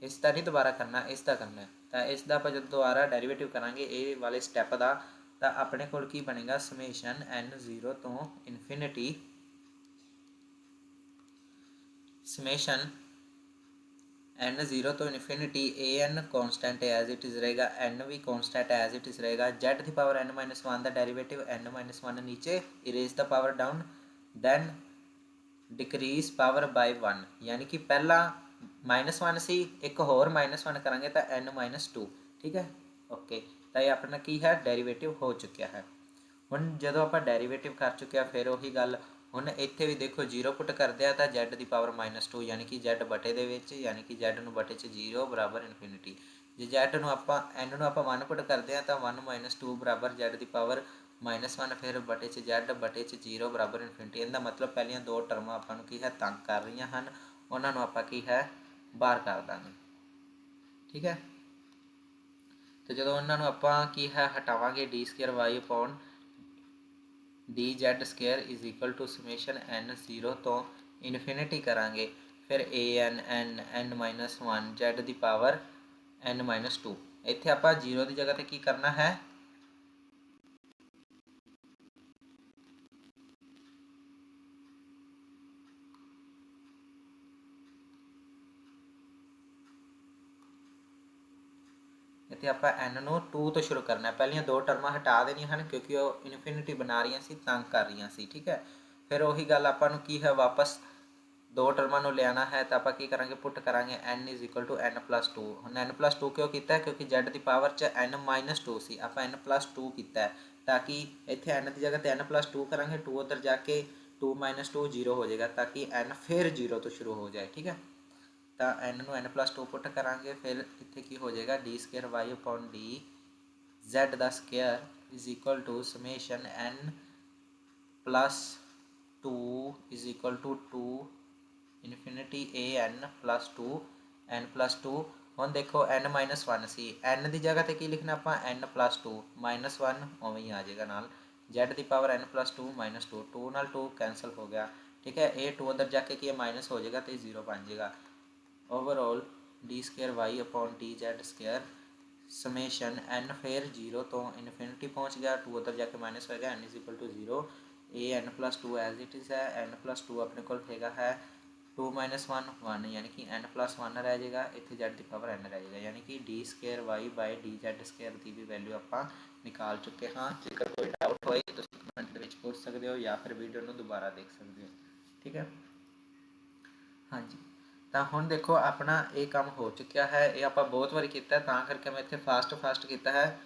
इसका नहीं दोबारा करना, इसका करना है। तो इसका आप जो दोबारा डेरीवेटिव करांगे ये वाले स्टैप का, तो अपने को की बनेगा समेशन n 0 तो इनफिनिटी समेशन एन जीरो तो infinity A N constant as it is रहेगा, एन भी कॉन्स्टेंट एज इट इज़ रहेगा, जेड की पावर एन माइनस वन का डेरीवेटिव एन माइनस वन नीचे erase the power down, then decrease power by one, यानी कि पहला माइनस वन सी एक होर माइनस वन करांगे तो एन माइनस टू। ठीक है, ओके, तो ये अपना की है डेरीवेटिव हो चुका है। ਹੁਣ ਜਦੋਂ ਆਪਾਂ ਡੈਰੀਵੇਟਿਵ ਕਰ ਚੁੱਕਿਆ ਫਿਰ ਉਹੀ ਗੱਲ, ਹੁਣ ਇੱਥੇ ਵੀ ਦੇਖੋ ਜ਼ੀਰੋ ਪੁੱਟ ਕਰਦੇ ਆ ਤਾਂ z ਦੀ ਪਾਵਰ -2 ਯਾਨੀ ਕਿ z ਬਟੇ ਦੇ ਵਿੱਚ, ਯਾਨੀ ਕਿ z ਨੂੰ ਬਟੇ 'ਚ 0 ਬਰਾਬਰ ਇਨਫਿਨਿਟੀ। ਜੇ z ਨੂੰ ਆਪਾਂ n ਨੂੰ ਆਪਾਂ 1 ਪੁੱਟ ਕਰਦੇ ਆ ਤਾਂ 1 - 2 ਬਰਾਬਰ z ਦੀ ਪਾਵਰ -1 ਫਿਰ ਬਟੇ 'ਚ z ਬਟੇ 'ਚ 0 ਬਰਾਬਰ ਇਨਫਿਨਿਟੀ। ਇਹਦਾ ਮਤਲਬ ਪਹਿਲੀਆਂ ਦੋ ਟਰਮਾਂ ਆਪਾਂ ਨੂੰ ਕੀ ਹੈ ਤੰਗ ਕਰ ਰਹੀਆਂ ਹਨ, ਉਹਨਾਂ ਨੂੰ ਆਪਾਂ ਕੀ ਹੈ ਬਾਹਰ ਕਰ ਦਾਂਗੇ। ਠੀਕ ਹੈ, ਤੇ ਜਦੋਂ ਉਹਨਾਂ ਨੂੰ ਆਪਾਂ ਕੀ ਹੈ ਹਟਾਵਾਂਗੇ d²y/ dz square is equal to summation n 0 तो इनफिनिटी करांगे, फिर a n n -1 z की पावर n -2। इत्थे आपां 0 की जगह ते की करना है, इत्थे आपां n ਨੂੰ 2 ਤੋਂ ਸ਼ੁਰੂ ਕਰਨਾ। ਪਹਿਲੀਆਂ ਦੋ ਟਰਮਾਂ ਹਟਾ ਦੇਣੀਆਂ ਹਨ ਕਿਉਂਕਿ ਉਹ ਇਨਫਿਨਿਟੀ ਬਣਾ ਰਹੀਆਂ ਸੀ, ਤੰਗ ਕਰ ਰਹੀਆਂ ਸੀ। ਠੀਕ ਹੈ, ਫਿਰ ਉਹੀ ਗੱਲ ਆਪਾਂ ਨੂੰ ਕੀ ਹੈ ਵਾਪਸ ਦੋ ਟਰਮਾਂ ਨੂੰ ਲਿਆਉਣਾ ਹੈ ਤਾਂ ਆਪਾਂ ਕੀ ਕਰਾਂਗੇ ਪੁੱਟ ਕਰਾਂਗੇ n = n+2। ਹੁਣ n+2 ਕਿਉਂ ਕੀਤਾ ਕਿਉਂਕਿ z ਦੀ ਪਾਵਰ 'ਚ n -2 ਸੀ, ਆਪਾਂ n+2 ਕੀਤਾ ਤਾਂ ਕਿ ਇੱਥੇ n ਦੀ ਜਗ੍ਹਾ 'ਤੇ n+2 ਕਰਾਂਗੇ, 2 ਉੱਧਰ ਜਾ ਕੇ 2 - 2 0 ਹੋ ਜਾਏਗਾ ਤਾਂ ਕਿ n ਫਿਰ 0 ਤੋਂ ਸ਼ੁਰੂ ਹੋ ਜਾਏ। ਠੀਕ ਹੈ, ਤਾਂ n ਨੂੰ n+2 ਪੁੱਟ ਕਰਾਂਗੇ, ਫਿਰ ਇੱਥੇ ਕੀ ਹੋ ਜਾਏਗਾ d²y/d z ਦਾ square is equal to summation n + 2 is equal to 2 infinity a n + 2 n+2। ਹੁਣ ਦੇਖੋ n -1 ਸੀ, n ਦੀ ਜਗ੍ਹਾ 'ਤੇ ਕੀ ਲਿਖਣਾ ਆਪਾਂ n+2 -1 ਉਵੇਂ ਹੀ ਆ ਜਾਏਗਾ ਨਾਲ, z ਦੀ ਪਾਵਰ n+2 -2 2 ਨਾਲ 2 ਕੈਂਸਲ ਹੋ ਗਿਆ। ਠੀਕ ਹੈ, ਇਹ 2 ਉੱਧਰ ਜਾ ਕੇ ਕੀ ਮਾਈਨਸ ਹੋ ਜਾਏਗਾ ਅਤੇ 0 ਬਣ ਜਾਏਗਾ। ओवरऑल d²y/dz² ਸਮੇਸ਼ਨ n ਫਿਰ 0 ਤੋਂ ਇਨਫਿਨਿਟੀ ਪਹੁੰਚ ਗਿਆ, 2 ਉੱਧਰ ਜਾ ਕੇ ਮਾਈਨਸ ਹੋਏਗਾ, n = 0, a n+2 as it is ਹੈ, n+2 ਆਪਣੇ ਕੋਲ ਹੈਗਾ ਹੈ 2 - 1 1 ਯਾਨੀ ਕਿ n+1 ਰਹਿ ਜਾਏਗਾ, ਇੱਥੇ z ਦੀ ਪਾਵਰ n ਰਹਿ ਜਾਏਗਾ, ਯਾਨੀ ਕਿ d²y/dz² ਦੀ ਵੀ ਵੈਲਿਊ ਆਪਾਂ ਨਿਕਾਲ ਚੁੱਕੇ ਹਾਂ। ਜੇਕਰ ਕੋਈ ਡਾਊਟ ਹੋਏ ਤੁਸੀਂ ਕਮੈਂਟ ਦੇ ਵਿੱਚ ਪੁੱਛ ਸਕਦੇ ਹੋ ਜਾਂ ਫਿਰ ਵੀਡੀਓ ਨੂੰ ਦੁਬਾਰਾ ਦੇਖ ਸਕਦੇ ਹੋ। ਠੀਕ ਹੈ, ਹਾਂਜੀ, ਤਾਂ ਹੁਣ ਦੇਖੋ ਆਪਣਾ ਇਹ ਕੰਮ ਹੋ ਚੁੱਕਿਆ ਹੈ, ਇਹ ਆਪਾਂ ਬਹੁਤ ਵਾਰੀ ਕੀਤਾ ਤਾਂ ਕਰਕੇ ਮੈਂ ਇੱਥੇ ਫਾਸਟ ਕੀਤਾ ਹੈ।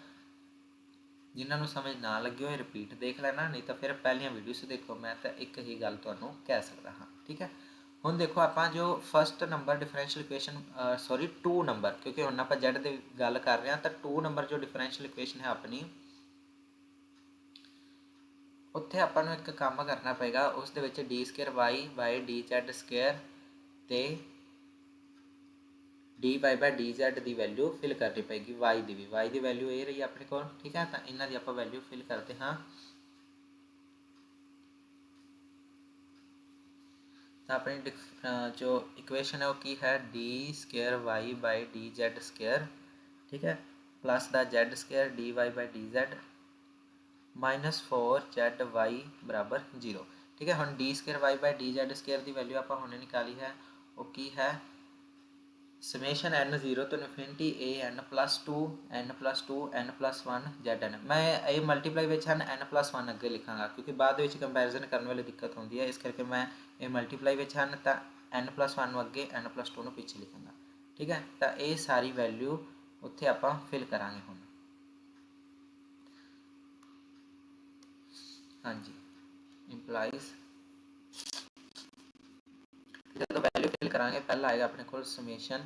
ਜਿਨ੍ਹਾਂ ਨੂੰ ਸਮਝ ਨਾ ਲੱਗੀ ਹੋਏ ਰਿਪੀਟ ਦੇਖ ਲੈਣਾ, ਨਹੀਂ ਤਾਂ ਫਿਰ ਪਹਿਲੀਆਂ ਵੀਡੀਓਜ਼ ਦੇਖੋ, ਮੈਂ ਤਾਂ ਇੱਕ ਹੀ ਗੱਲ ਤੁਹਾਨੂੰ ਕਹਿ ਸਕਦਾ ਹਾਂ। ਠੀਕ ਹੈ, ਹੁਣ ਦੇਖੋ ਆਪਾਂ ਜੋ first number differential equation 2 number, ਕਿਉਂਕਿ ਹੁਣ ਆਪਾਂ z ਦੀ ਗੱਲ ਕਰ ਰਹੇ ਹਾਂ ਤਾਂ 2 ਨੰਬਰ ਜੋ ਡਿਫਰੈਂਸ਼ੀਅਲ ਇਕੁਏਸ਼ਨ ਹੈ ਆਪਣੀ, ਉੱਥੇ ਆਪਾਂ ਨੂੰ ਇੱਕ ਕੰਮ ਕਰਨਾ ਪਏਗਾ, ਉਸ ਦੇ ਵਿੱਚ d²y/dz² ਤੇ dy/dz ਦੀ ਵੈਲਿਊ ਫਿਲ ਕਰਨੀ ਪਏਗੀ, y ਦੀ ਵੀ, y ਦੀ ਵੈਲਿਊ ਇਹ ਰਹੀ ਆਪਣੇ ਕੋਲ। ਠੀਕ ਹੈ, ਤਾਂ ਇਹਨਾਂ ਦੀ ਆਪਾਂ ਵੈਲਿਊ ਫਿਲ ਕਰਦੇ ਹਾਂ। ਤਾਂ ਆਪਣੀ ਜੋ ਇਕੁਏਸ਼ਨ ਹੈ ਉਹ ਕੀ ਹੈ d²y/dz², ਠੀਕ ਹੈ, ਪਲੱਸ ਦਾ z² dy/dz -4zy ਬਰਾਬਰ 0। ਠੀਕ ਹੈ, ਹੁਣ d²y/dz² ਦੀ ਵੈਲਿਊ ਆਪਾਂ ਹੁਣੇ ਨਿਕਾਲੀ ਹੈ, ਉਹ ਕੀ ਹੈ ਸਮੇਸ਼ਨ n 0 ਤੋਂ infinity a n + 2 n+2 n+1 zn। ਮੈਂ ਇਹ ਮਲਟੀਪਲਾਈ ਵਿੱਚ ਹਨ n+1 ਅੱਗੇ ਲਿਖਾਂਗਾ ਕਿਉਂਕਿ ਬਾਅਦ ਵਿੱਚ ਕੰਪੈਰੀਜ਼ਨ ਕਰਨ ਵੇਲੇ ਦਿੱਕਤ ਹੁੰਦੀ ਹੈ, ਇਸ ਕਰਕੇ ਮੈਂ ਇਹ ਮਲਟੀਪਲਾਈ ਵਿੱਚ ਹਨ ਤਾਂ n+1 ਨੂੰ ਅੱਗੇ n+2 ਨੂੰ ਪਿੱਛੇ ਲਿਖਾਂਗਾ। ਠੀਕ ਹੈ, ਤਾਂ ਇਹ ਸਾਰੀ ਵੈਲਿਊ ਉੱਥੇ ਆਪਾਂ ਫਿਲ ਕਰਾਂਗੇ ਹੁਣ। ਹਾਂਜੀ, ਇੰਪਲਾਈਜ਼ ਜਦੋਂ ਵੈਲਿਊ ਫਿਲ ਕਰਾਂਗੇ ਪਹਿਲਾਂ ਆਏਗਾ ਆਪਣੇ ਕੋਲ ਸਮੇਸ਼ਨ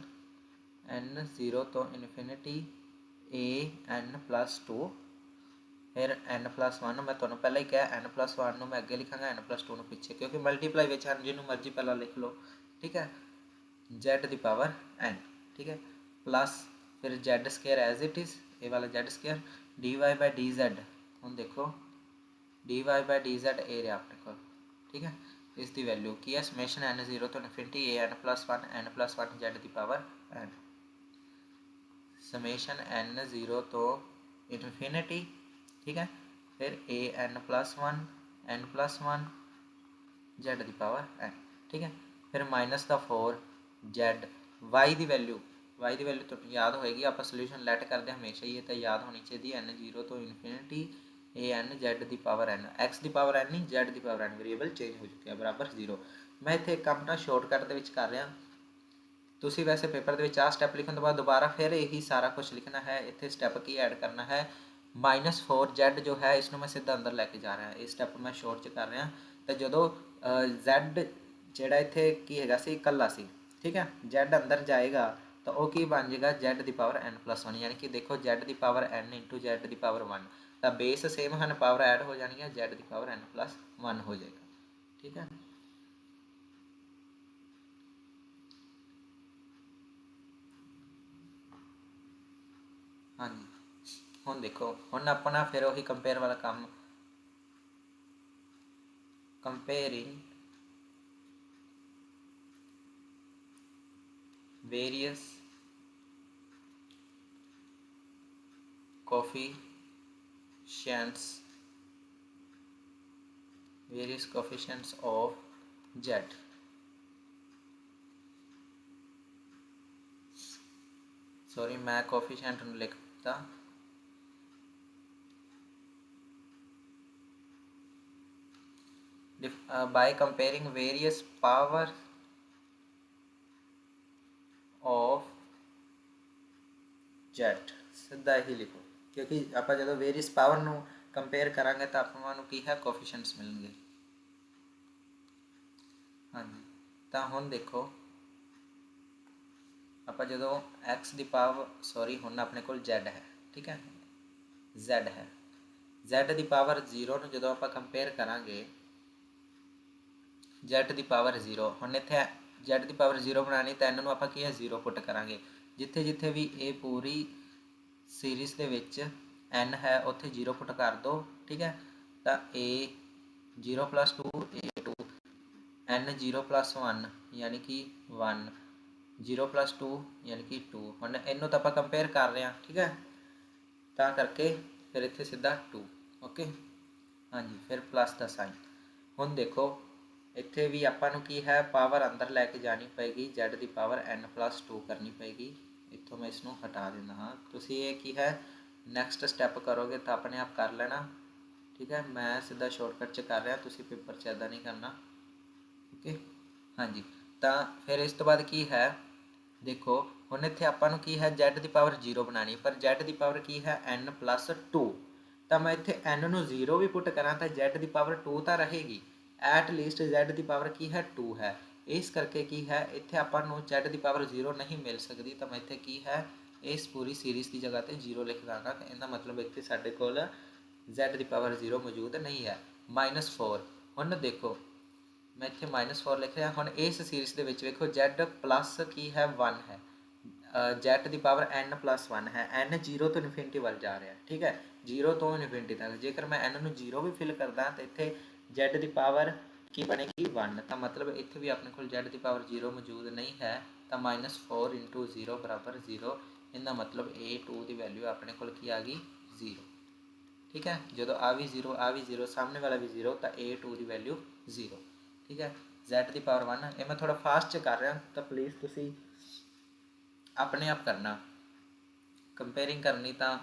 n 0 ਤੋਂ ਇਨਫਿਨਿਟੀ a n + 2 ਫਿਰ n+1, ਮੈਂ ਤੁਹਾਨੂੰ ਪਹਿਲਾਂ ਹੀ ਕਿਹਾ n+1 ਨੂੰ ਮੈਂ ਅੱਗੇ ਲਿਖਾਂਗਾ, n+2 ਨੂੰ ਪਿੱਛੇ, ਕਿਉਂਕਿ ਮਲਟੀਪਲਾਈ ਵਿੱਚ ਹਨ, ਜਿਹਨੂੰ ਮਰਜ਼ੀ ਪਹਿਲਾਂ ਲਿਖ ਲਓ। ਠੀਕ ਹੈ, z ਦੀ ਪਾਵਰ n। ਠੀਕ ਹੈ, ਪਲੱਸ ਫਿਰ z² ਐਜ਼ ਇਟ ਇਜ਼, ਇਹ ਵਾਲਾ z² dy/dz। ਹੁਣ ਦੇਖੋ dy/dz ਇਹ ਰਿਹਾ ਆਪਣੇ ਕੋਲ। ਠੀਕ ਹੈ, ਇਸ ਦੀ ਵੈਲਿਊ ਕੀ ਹੈ ਸਮੇਸ਼ਨ n 0 ਤੋਂ infinity a n+1 n+1 z ਦੀ ਪਾਵਰ n, ਸਮੇਸ਼ਨ n 0 ਤੋਂ ਇਨਫਿਨਿਟੀ, ਠੀਕ ਹੈ, ਫਿਰ a n+1 n+1 z ਦੀ ਪਾਵਰ n। ਠੀਕ ਹੈ, ਫਿਰ -4 z y ਦੀ ਵੈਲਿਊ ਤੁਹਾਨੂੰ याद होएगी, आप सोल्यूशन लैट करते हमेशा ही तो याद होनी चाहिए n 0 तो इन्फिनिटी ए एन जैड की पावर n, x की पावर n नहीं z की पावर n, वेरीएबल चेंज हो चुके हैं बराबर 0। मैं इतने काम ना शॉर्टकट के कर रहा, तुसी वैसे पेपर के आ स्टैप लिखने तो बाद दोबारा फिर यही सारा कुछ लिखना है। इतने स्टैप की ऐड करना है, -4z जो है इसमें मैं सीधा अंदर लैके जा रहा, ये स्टैप मैं शॉर्ट च कर रहा। तो जो z जोड़ा इतने की है कला सी, ठीक है, z अंदर जाएगा तो वह की बन जाएगा z की पावर n+1, यानी कि देखो z की पावर n इंटू z की पावर 1, तो बेस सेम हैं, पावर ऐड हो जानी है, z की पावर n+1 हो जाएगा, ठीक है। हाँ जी, हुण देखो हुण अपना फिर वही कंपेयर वाला काम, comparing various coefficients of z, sorry मैं कोफिशिएंट लिखता, by comparing various power of z, सीधा ही लिखो, क्योंकि आप जो वेरियस पावर ਨੂੰ कंपेयर करांगे तो ਆਪਾਂ ਨੂੰ ਕੀ ਹੈ ਕੋਫੀਸ਼ੀਐਂਟਸ ਮਿਲਣਗੇ। हाँ जी, तो ਹੁਣ देखो आप जो x की पावर सॉरी ਹੁਣ अपने को z है, ठीक है, z है, z की पावर 0 ਨੂੰ ਜਦੋਂ ਆਪਾਂ कंपेयर करांगे z की पावर 0, ਹੁਣ ਇੱਥੇ z की पावर 0 बनानी तो इन्हों आप की है 0 पुट करांगे, जिथे जिथे भी ये पूरी सीरीज़ के विच n है उत्थे 0 पुट कर दो, ठीक है। तो a 0+2 a2 n 0+1 यानी कि 1 0+2 यानी कि 2, हम इनू तो आप कंपेयर कर रहे हैं, ठीक है, ता करके फिर इतने सीधा 2, ओके। हाँ जी, फिर प्लस का साइन, हुण देखो इत्थे भी आपां की है पावर अंदर लैके जानी पेगी, z की पावर n+2 करनी पेगी, इतों मैं इसनों हटा देना हाँ, तुसीं ये की है नैक्सट स्टैप करोगे तो अपने आप कर लेना, ठीक है। मैं सीधा शॉर्टकट च कर रहा, तुसीं पेपर च इदां नहीं करना, ओके। हाँ जी, तो फिर इस तो बाद की है देखो हुण इत्थे आपां नूं की है z की पावर 0 बनानी, पर z की पावर की है n+2, तो मैं इत्थे n नूं 0 भी पुट करा तो z की पावर 2 तो रहेगी, एट लीस्ट z की पावर की है 2 है, इस करके की है इत्थे आपां नूं z की पावर 0 नहीं मिल सकती, तो मैं इत्थे की है इस पूरी सीरीज़ की जगह पर 0 लिख दाँगा, तो इहदा मतलब इत्थे साडे कोल z की पावर 0 मौजूद नहीं है। -4 हुण देखो मैं इत्थे -4 लिख रहा, हुण इस सीरीज़ के विच वेखो z प्लस की है 1 है, z की पावर n+1 है, n 0 तो इन्फिनिटी वाल जा रहा है, ठीक है, 0 तो इन्फिनिटी तक, जेकर मैं n नूं 0 भी फिल करदा तो इत्थे z की पावर की बनेगी 1, तो मतलब इत्थे भी अपने को z की पावर 0 मौजूद नहीं है, तो -4 × 0 = 0, इनका मतलब a2 की वैल्यू अपने को की आ गई 0, ठीक है। जो आ भी 0 सामने वाला भी 0, तो a2 की वैल्यू 0, ठीक है। z की पावर 1, ये मैं थोड़ा फास्ट च कर रहा, तो प्लीज़ तुसी अपने आप करना, कंपेयरिंग करनी तो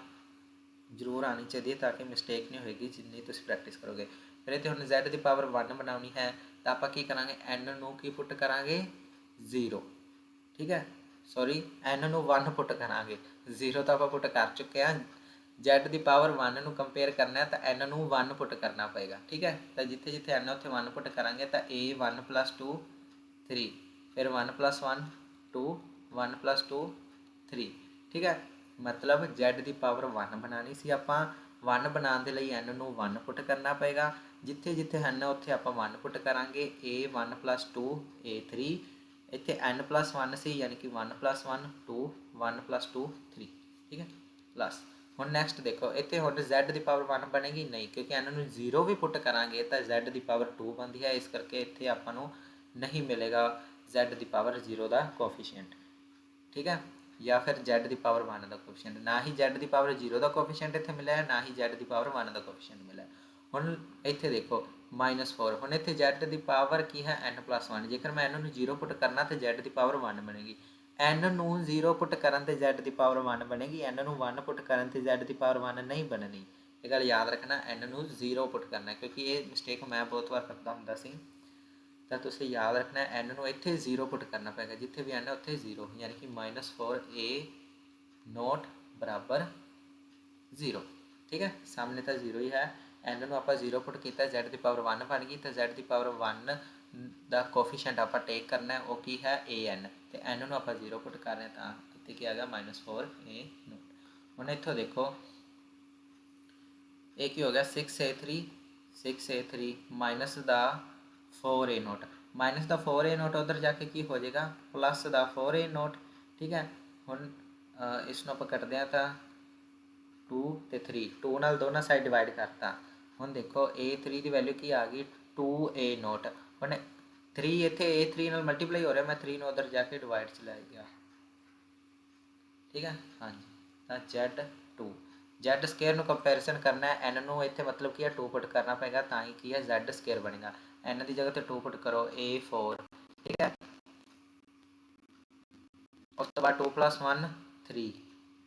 जरूर आनी चाहिए ताकि मिसटेक नहीं होएगी जिन्नी तुसी प्रैक्टिस करोगे। फिर इतने हम z की पावर 1 बनानी है, तो आप की करांगे n नूं की पुट करांगे 0, ठीक है, सॉरी n नूं 1 पुट करांगे, 0 तो आप पुट कर चुके हैं, z की पावर 1 नूं कंपेयर करना है तो n नूं 1 पुट करना पेगा, ठीक है। तो जिथे जिथे n उत्थे 1 पुट करांगे तो a 1+2 3, फिर 1+1 2 1+2 3, ठीक है, मतलब z की पावर 1 बनानी सी आपां, 1 बनाने के लिए n नूं 1 पुट करना पेगा, जिथे जिथे n उत्थे आपां 1 पुट करांगे, a 1+2 a 3, इत्थे n+1 सी यानी कि 1+1 2 1+2 3, ठीक है, प्लस हुण नैक्सट देखो इत्थे हुण z की पावर 1 बनेगी नहीं, क्योंकि n नूं 0 भी पुट करांगे तो z की पावर 2 बनती है, इस करके इत्थे आपां नूं नहीं मिलेगा z की पावर 0 का कोफिशिएंट, ठीक है, या फिर z की पावर 1 का कोफिशिएंट, ना ही z की पावर 0 का कोफिशिएंट इत्थे मिला है, ना ही z की पावर 1 का कोफिशिएंट मिला है। हुण इत्थे देखो -4, हुण इत्थे z की पावर की है n+1, जेकर मैं n नूं 0 पुट करना तो z की पावर 1 बनेगी, n ਨੂੰ 0 ਪੁੱਟ ਕਰਨ ਤੇ z ਦੀ ਪਾਵਰ 1 ਬਣੇਗੀ, n ਨੂੰ 1 ਪੁੱਟ ਕਰਨ ਤੇ z ਦੀ ਪਾਵਰ 1 ਨਹੀਂ ਬਣਨੀ। ਇਹ ਗੱਲ ਯਾਦ ਰੱਖਣਾ, n ਨੂੰ 0 ਪੁੱਟ ਕਰਨਾ, ਕਿਉਂਕਿ ਇਹ ਮਿਸਟੇਕ ਮੈਂ ਬਹੁਤ ਵਾਰ ਕਰਦਾ ਹੁੰਦਾ ਸੀ। ਤਾਂ ਤੁਸੀਂ ਯਾਦ ਰੱਖਣਾ n ਨੂੰ ਇੱਥੇ 0 ਪੁੱਟ ਕਰਨਾ ਪਏਗਾ, ਜਿੱਥੇ ਵੀ n ਹੈ ਉੱਥੇ 0, ਯਾਨੀ ਕਿ -4a ਨੋਟ ਬਰਾਬਰ 0। ਠੀਕ ਹੈ, ਸਾਹਮਣੇ ਤਾਂ 0 ਹੀ ਹੈ। n ਨੂੰ ਆਪਾਂ 0 ਪੁੱਟ ਕੀਤਾ, z ਦੀ ਪਾਵਰ 1 ਬਣ ਗਈ, ਤਾਂ z ਦੀ ਪਾਵਰ 1 ਦਾ ਕੋਫੀਸ਼ੀਐਂਟ ਆਪਾਂ ਟੇਕ ਕਰਨਾ, ਉਹ ਕੀ ਹੈ an, ਤੇ n ਨੂੰ ਆਪਾਂ 0 ਪੁੱਟ ਕਰ ਰਹੇ ਤਾਂ ਇੱਥੇ ਕੀ ਆ ਗਿਆ -4a ਨੋਟ। ਹੁਣ ਇੱਥੋਂ ਦੇਖੋ ਇਹ ਕੀ ਹੋ ਗਿਆ 6a3 ਮਾਈਨਸ ਦਾ 4a ਨੋਟ, ਮਾਈਨਸ ਦਾ 4a ਨੋਟ ਉਧਰ ਜਾ ਕੇ ਕੀ ਹੋ ਜਾਏਗਾ ਪਲੱਸ ਦਾ 4a ਨੋਟ। ਠੀਕ ਹੈ, ਹੁਣ ਇਸ ਨੂੰ ਆਪਾਂ ਕੱਟਦੇ ਹਾਂ ਤਾਂ 2 ਤੇ 3, 2 ਨਾਲ ਦੋਨਾਂ ਸਾਈਡ ਡਿਵਾਈਡ ਕਰਤਾ। ਹੁਣ ਦੇਖੋ a3 ਦੀ ਵੈਲਿਊ ਕੀ ਆ ਗਈ 2a ਨੋਟ। ਹੁਣ 3 ਇੱਥੇ a3 ਨਾਲ ਮਲਟੀਪਲਾਈ ਹੋ ਰਿਹਾ, ਮੈਂ 3 ਨੂੰ ਉਧਰ ਜਾ ਕੇ ਡਿਵਾਈਡ 'ਚ ਲੈ ਗਿਆ। ਠੀਕ ਹੈ, ਹਾਂਜੀ, ਤਾਂ z2 z ਸਕੇਅਰ ਨੂੰ ਕੰਪੈਰੀਜ਼ਨ ਕਰਨਾ ਹੈ, n ਨੂੰ ਇੱਥੇ ਮਤਲਬ ਕੀ ਹੈ 2 ਪੁੱਟ ਕਰਨਾ ਪਏਗਾ, ਤਾਂ ਹੀ ਕੀ ਹੈ z ਸਕੇਅਰ ਬਣੇਗਾ। n ਦੀ ਜਗ੍ਹਾ ਤੇ 2 ਪੁੱਟ ਕਰੋ a4। ਠੀਕ ਹੈ, ਉਸ ਤੋਂ ਬਾਅਦ 2 + 1 3।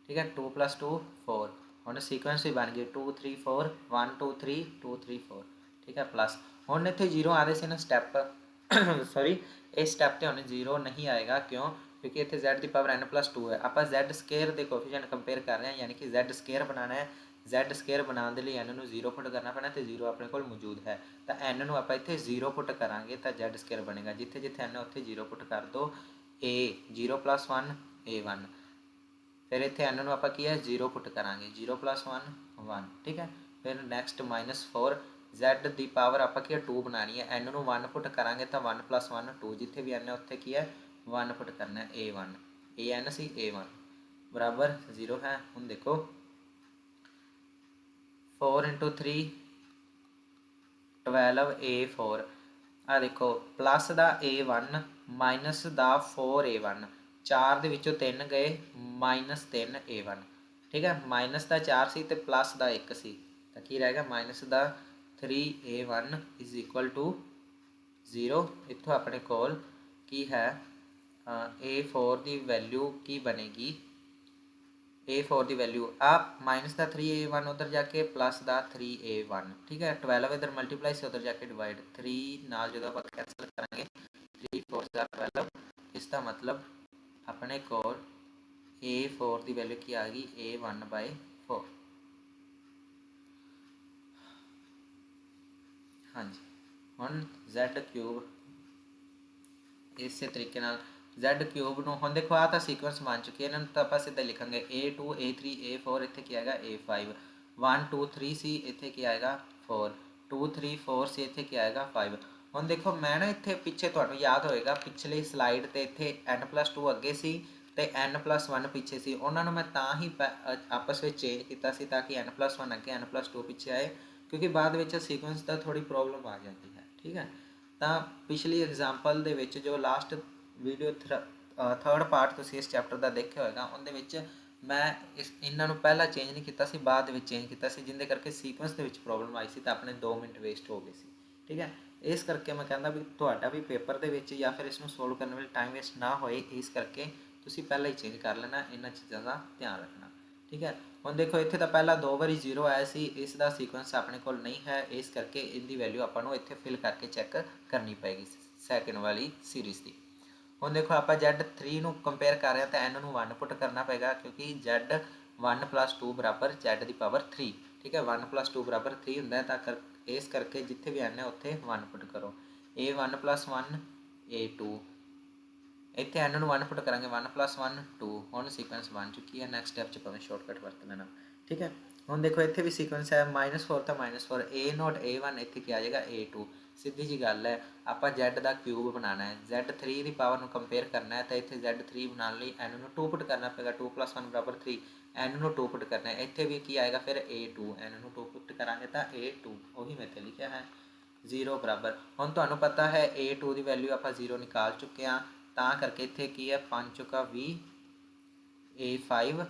ਠੀਕ ਹੈ, 2 + 2 4। ਹੁਣ ਸੀਕੁਐਂਸ ਵੀ ਬਣ ਗਈ 2 3 4 1 2 3 2 3 4। ਠੀਕ ਹੈ, ਪਲੱਸ ਹੁਣ ਇੱਥੇ 0 ਆ ਰਹੇ ਸੀ ਨਾ ਸਟੈਪ ਸੌਰੀ ਇਸ ਸਟੈਪ ਤੇ ਹੁਣ 0 ਨਹੀਂ ਆਏਗਾ, ਕਿਉਂ? ਕਿਉਂਕਿ ਇੱਥੇ z ਦੀ ਪਾਵਰ n + 2 ਹੈ। ਆਪਾਂ z ਸਕੇਅਰ ਦੇ ਕੋਫੀਸ਼ੀਐਂਟ ਕੰਪੇਅਰ ਕਰ ਰਹੇ ਹਾਂ, ਯਾਨੀ ਕਿ z ਸਕੇਅਰ ਬਣਾਉਣਾ ਹੈ। z ਸਕੇਅਰ ਬਣਾਉਣ ਦੇ ਲਈ n ਨੂੰ 0 ਪੁੱਟ ਕਰਨਾ ਪੈਣਾ, ਤੇ 0 ਆਪਣੇ ਕੋਲ ਮੌਜੂਦ ਹੈ, ਤਾਂ n ਨੂੰ ਆਪਾਂ ਇੱਥੇ 0 ਪੁੱਟ ਕਰਾਂਗੇ ਤਾਂ z ਸਕੇਅਰ ਬਣੇਗਾ। ਜਿੱਥੇ ਜਿੱਥੇ n ਉੱਥੇ 0 ਪੁੱਟ ਕਰ ਦਿਓ। a 0 + 1 a1, ਫਿਰ ਇੱਥੇ n ਨੂੰ ਆਪਾਂ ਕੀ ਹੈ 0 ਪੁੱਟ ਕਰਾਂਗੇ, 0 + 1 1। ਠੀਕ ਹੈ, ਫਿਰ ਨੈਕਸਟ -4 z ਦੀ ਪਾਵਰ ਆਪਾਂ ਕੀ ਹੈ 2 ਬਣਾਉਣੀ ਹੈ, n ਨੂੰ 1 ਪੁੱਟ ਕਰਾਂਗੇ ਤਾਂ 1 + 1 2, ਜਿੱਥੇ ਵੀ n ਹੈ ਉੱਥੇ ਕੀ ਹੈ 1 ਪੁੱਟ ਕਰਨਾ ਹੈ a1, an ਸੀ a1 ਬਰਾਬਰ 0 ਹੈ। ਹੁਣ ਦੇਖੋ 4 × 3 12a4, ਆ ਦੇਖੋ ਪਲੱਸ ਦਾ a1 ਮਾਈਨਸ ਦਾ 4a1, 4 ਦੇ ਵਿੱਚੋਂ 3 ਗਏ -3 a1। ਠੀਕ ਹੈ, ਮਾਈਨਸ ਦਾ 4 ਸੀ ਤੇ ਪਲੱਸ ਦਾ 1 ਸੀ, ਤਾਂ ਕੀ ਰਹੇਗਾ ਮਾਈਨਸ ਦਾ 3a1 = 0। ਇੱਥੋਂ ਆਪਣੇ ਕੋਲ ਕੀ ਹੈ a4 ਦੀ ਵੈਲਿਊ ਕੀ ਬਣੇਗੀ, a4 ਦੀ ਵੈਲਿਊ ਆ ਮਾਈਨਸ ਦਾ 3a1 ਉਧਰ ਜਾ ਕੇ ਪਲੱਸ ਦਾ 3a1। ਠੀਕ ਹੈ, 12 ਇਧਰ ਮਲਟੀਪਲਾਈ ਸੀ ਉਧਰ ਜਾ ਕੇ ਡਿਵਾਈਡ, 3 ਨਾਲ ਜਦੋਂ ਆਪਾਂ ਕੈਂਸਲ ਕਰਾਂਗੇ 3 4 12, ਇਸ ਦਾ ਮਤਲਬ ਆਪਣੇ ਕੋਲ a4 ਦੀ ਵੈਲਿਊ ਕੀ ਆ ਗਈ a1/4। ਹਾਂਜੀ, ਹੁਣ z³ ਇਸੇ ਤਰੀਕੇ ਨਾਲ z³ ਨੂੰ ਹੁਣ ਦੇਖੋ ਆ ਤਾਂ ਸੀਕੁਐਂਸ ਬਣ ਚੁੱਕੀ ਹੈ, ਇਹਨਾਂ ਨੂੰ ਤਾਂ ਆਪਾਂ ਸਿੱਧਾ ਲਿਖਾਂਗੇ a2 a3 a4, ਇੱਥੇ ਕੀ ਆਏਗਾ a5, 1 2 3 ਸੀ ਇੱਥੇ ਕੀ ਆਏਗਾ 4, 2 3 4 ਸੀ ਇੱਥੇ ਕੀ ਆਏਗਾ 5। ਹੁਣ ਦੇਖੋ ਮੈਂ ਨਾ ਇੱਥੇ ਪਿੱਛੇ ਤੁਹਾਨੂੰ ਯਾਦ ਹੋਏਗਾ ਪਿਛਲੀ ਸਲਾਈਡ ਤੇ ਇੱਥੇ n + 2 ਅੱਗੇ ਸੀ ਤੇ n + 1 ਪਿੱਛੇ ਸੀ, ਉਹਨਾਂ ਨੂੰ ਮੈਂ ਤਾਂ ਹੀ ਆਪਸ ਵਿੱਚ ਚੇਂਜ ਕੀਤਾ ਸੀ ਤਾਂ ਕਿ n + 1 ਅੱਗੇ n + 2 ਪਿੱਛੇ ਆਏ, ਕਿਉਂਕਿ ਬਾਅਦ ਵਿੱਚ ਸੀਕੁਐਂਸ ਦਾ ਥੋੜੀ ਪ੍ਰੋਬਲਮ ਆ ਜਾਂਦੀ ਹੈ। ਠੀਕ ਹੈ, ਤਾਂ ਪਿਛਲੀ ਐਗਜ਼ਾਮਪਲ ਦੇ ਵਿੱਚ ਜੋ ਲਾਸਟ ਵੀਡੀਓ ਥਰਡ ਪਾਰਟ ਤੁਸੀਂ ਇਸ ਚੈਪਟਰ ਦਾ ਦੇਖਿਆ ਹੋਏਗਾ, ਉਹਦੇ ਵਿੱਚ ਮੈਂ ਇਹਨਾਂ ਨੂੰ ਪਹਿਲਾਂ ਚੇਂਜ ਨਹੀਂ ਕੀਤਾ ਸੀ, ਬਾਅਦ ਦੇ ਵਿੱਚ ਚੇਂਜ ਕੀਤਾ ਸੀ, ਜਿਹਦੇ ਕਰਕੇ ਸੀਕੁਐਂਸ ਦੇ ਵਿੱਚ ਪ੍ਰੋਬਲਮ ਆਈ ਸੀ ਤਾਂ ਆਪਣੇ 2 ਮਿੰਟ ਵੇਸਟ ਹੋ ਗਏ ਸੀ। ਠੀਕ ਹੈ, ਇਸ ਕਰਕੇ ਮੈਂ ਕਹਿੰਦਾ ਵੀ ਤੁਹਾਡਾ ਵੀ ਪੇਪਰ ਦੇ ਵਿੱਚ ਜਾਂ ਫਿਰ ਇਸ ਨੂੰ ਸੋਲਵ ਕਰਨ ਵੇਲੇ ਟਾਈਮ ਵੇਸਟ ਨਾ ਹੋਏ, ਇਸ ਕਰਕੇ ਤੁਸੀਂ ਪਹਿਲਾਂ ਹੀ ਚੇਂਜ ਕਰ ਲੈਣਾ, ਇਹਨਾਂ ਚੀਜ਼ਾਂ ਦਾ ਧਿਆਨ ਰੱਖਣਾ। ਠੀਕ ਹੈ, ਹੁਣ ਦੇਖੋ ਇੱਥੇ ਤਾਂ ਪਹਿਲਾਂ 2 ਵਾਰੀ 0 ਆਇਆ ਸੀ, ਇਸ ਦਾ ਸੀਕੁਐਂਸ ਆਪਣੇ ਕੋਲ ਨਹੀਂ ਹੈ, ਇਸ ਕਰਕੇ ਇਹਦੀ ਵੈਲਿਊ ਆਪਾਂ ਨੂੰ ਇੱਥੇ ਫਿਲ ਕਰਕੇ ਚੈੱਕ ਕਰਨੀ ਪਏਗੀ ਸੈਕਿੰਡ ਵਾਲੀ ਸੀਰੀਜ਼ ਦੀ। ਹੁਣ ਦੇਖੋ ਆਪਾਂ z3 ਨੂੰ ਕੰਪੇਅਰ ਕਰ ਰਹੇ ਹਾਂ ਤਾਂ n ਨੂੰ 1 ਪੁੱਟ ਕਰਨਾ ਪਏਗਾ, ਕਿਉਂਕਿ z1 + 2 = z ਦੀ ਪਾਵਰ 3। ਠੀਕ ਹੈ, 1 + 2 = 3 ਹੁੰਦਾ ਹੈ, ਤਾਂ ਇਸ ਕਰਕੇ ਜਿੱਥੇ ਵੀ n ਹੈ ਉੱਥੇ 1 ਪੁੱਟ ਕਰੋ, a1 + 1 a2, ਇੱਥੇ n ਨੂੰ 1 ਪੁੱਟ ਕਰਾਂਗੇ 1 + 1 2। ਹੁਣ ਸੀਕੁਐਂਸ ਬਣ ਚੁੱਕੀ ਹੈ, ਨੈਕਸਟ ਸਟੈਪ 'ਚ ਭਾਵੇਂ ਸ਼ਾਰਟਕਟ ਵਰਤ ਲੈਣਾ। ਠੀਕ ਹੈ, ਹੁਣ ਦੇਖੋ ਇੱਥੇ ਵੀ ਸੀਕੁਐਂਸ ਹੈ -4 ਤਾਂ -4 a0 a1, ਇੱਥੇ ਕੀ ਆ ਜਾਏਗਾ a2। ਸਿੱਧੀ ਜੀ ਗੱਲ ਹੈ, ਆਪਾਂ z ਦਾ ਕਿਊਬ ਬਣਾਉਣਾ ਹੈ, z3 ਦੀ ਪਾਵਰ ਨੂੰ ਕੰਪੇਅਰ ਕਰਨਾ ਹੈ, ਤਾਂ ਇੱਥੇ z3 ਬਣਾਉਣ ਲਈ n ਨੂੰ 2 ਪੁੱਟ ਕਰਨਾ ਪਏਗਾ, 2 + 1 = 3, n ਨੂੰ 2 ਪੁੱਟ ਕਰਨਾ ਹੈ, ਇੱਥੇ ਵੀ ਕੀ ਆਏਗਾ ਫਿਰ a2, n ਨੂੰ 2 ਪੁੱਟ ਕਰਾਂਗੇ ਤਾਂ a2, ਉਹੀ ਮੈਂ ਇੱਥੇ ਲਿਖਿਆ ਹੈ 0 ਬਰਾਬਰ। ਹੁਣ ਤੁਹਾਨੂੰ ਪਤਾ ਹੈ a2 ਦੀ ਵੈਲਿਊ ਆਪਾਂ 0 ਨਿਕਾਲ ਚੁੱਕੇ ਹਾਂ, ਤਾਂ ਕਰਕੇ ਇੱਥੇ ਕੀ ਹੈ 5 × 20 a5,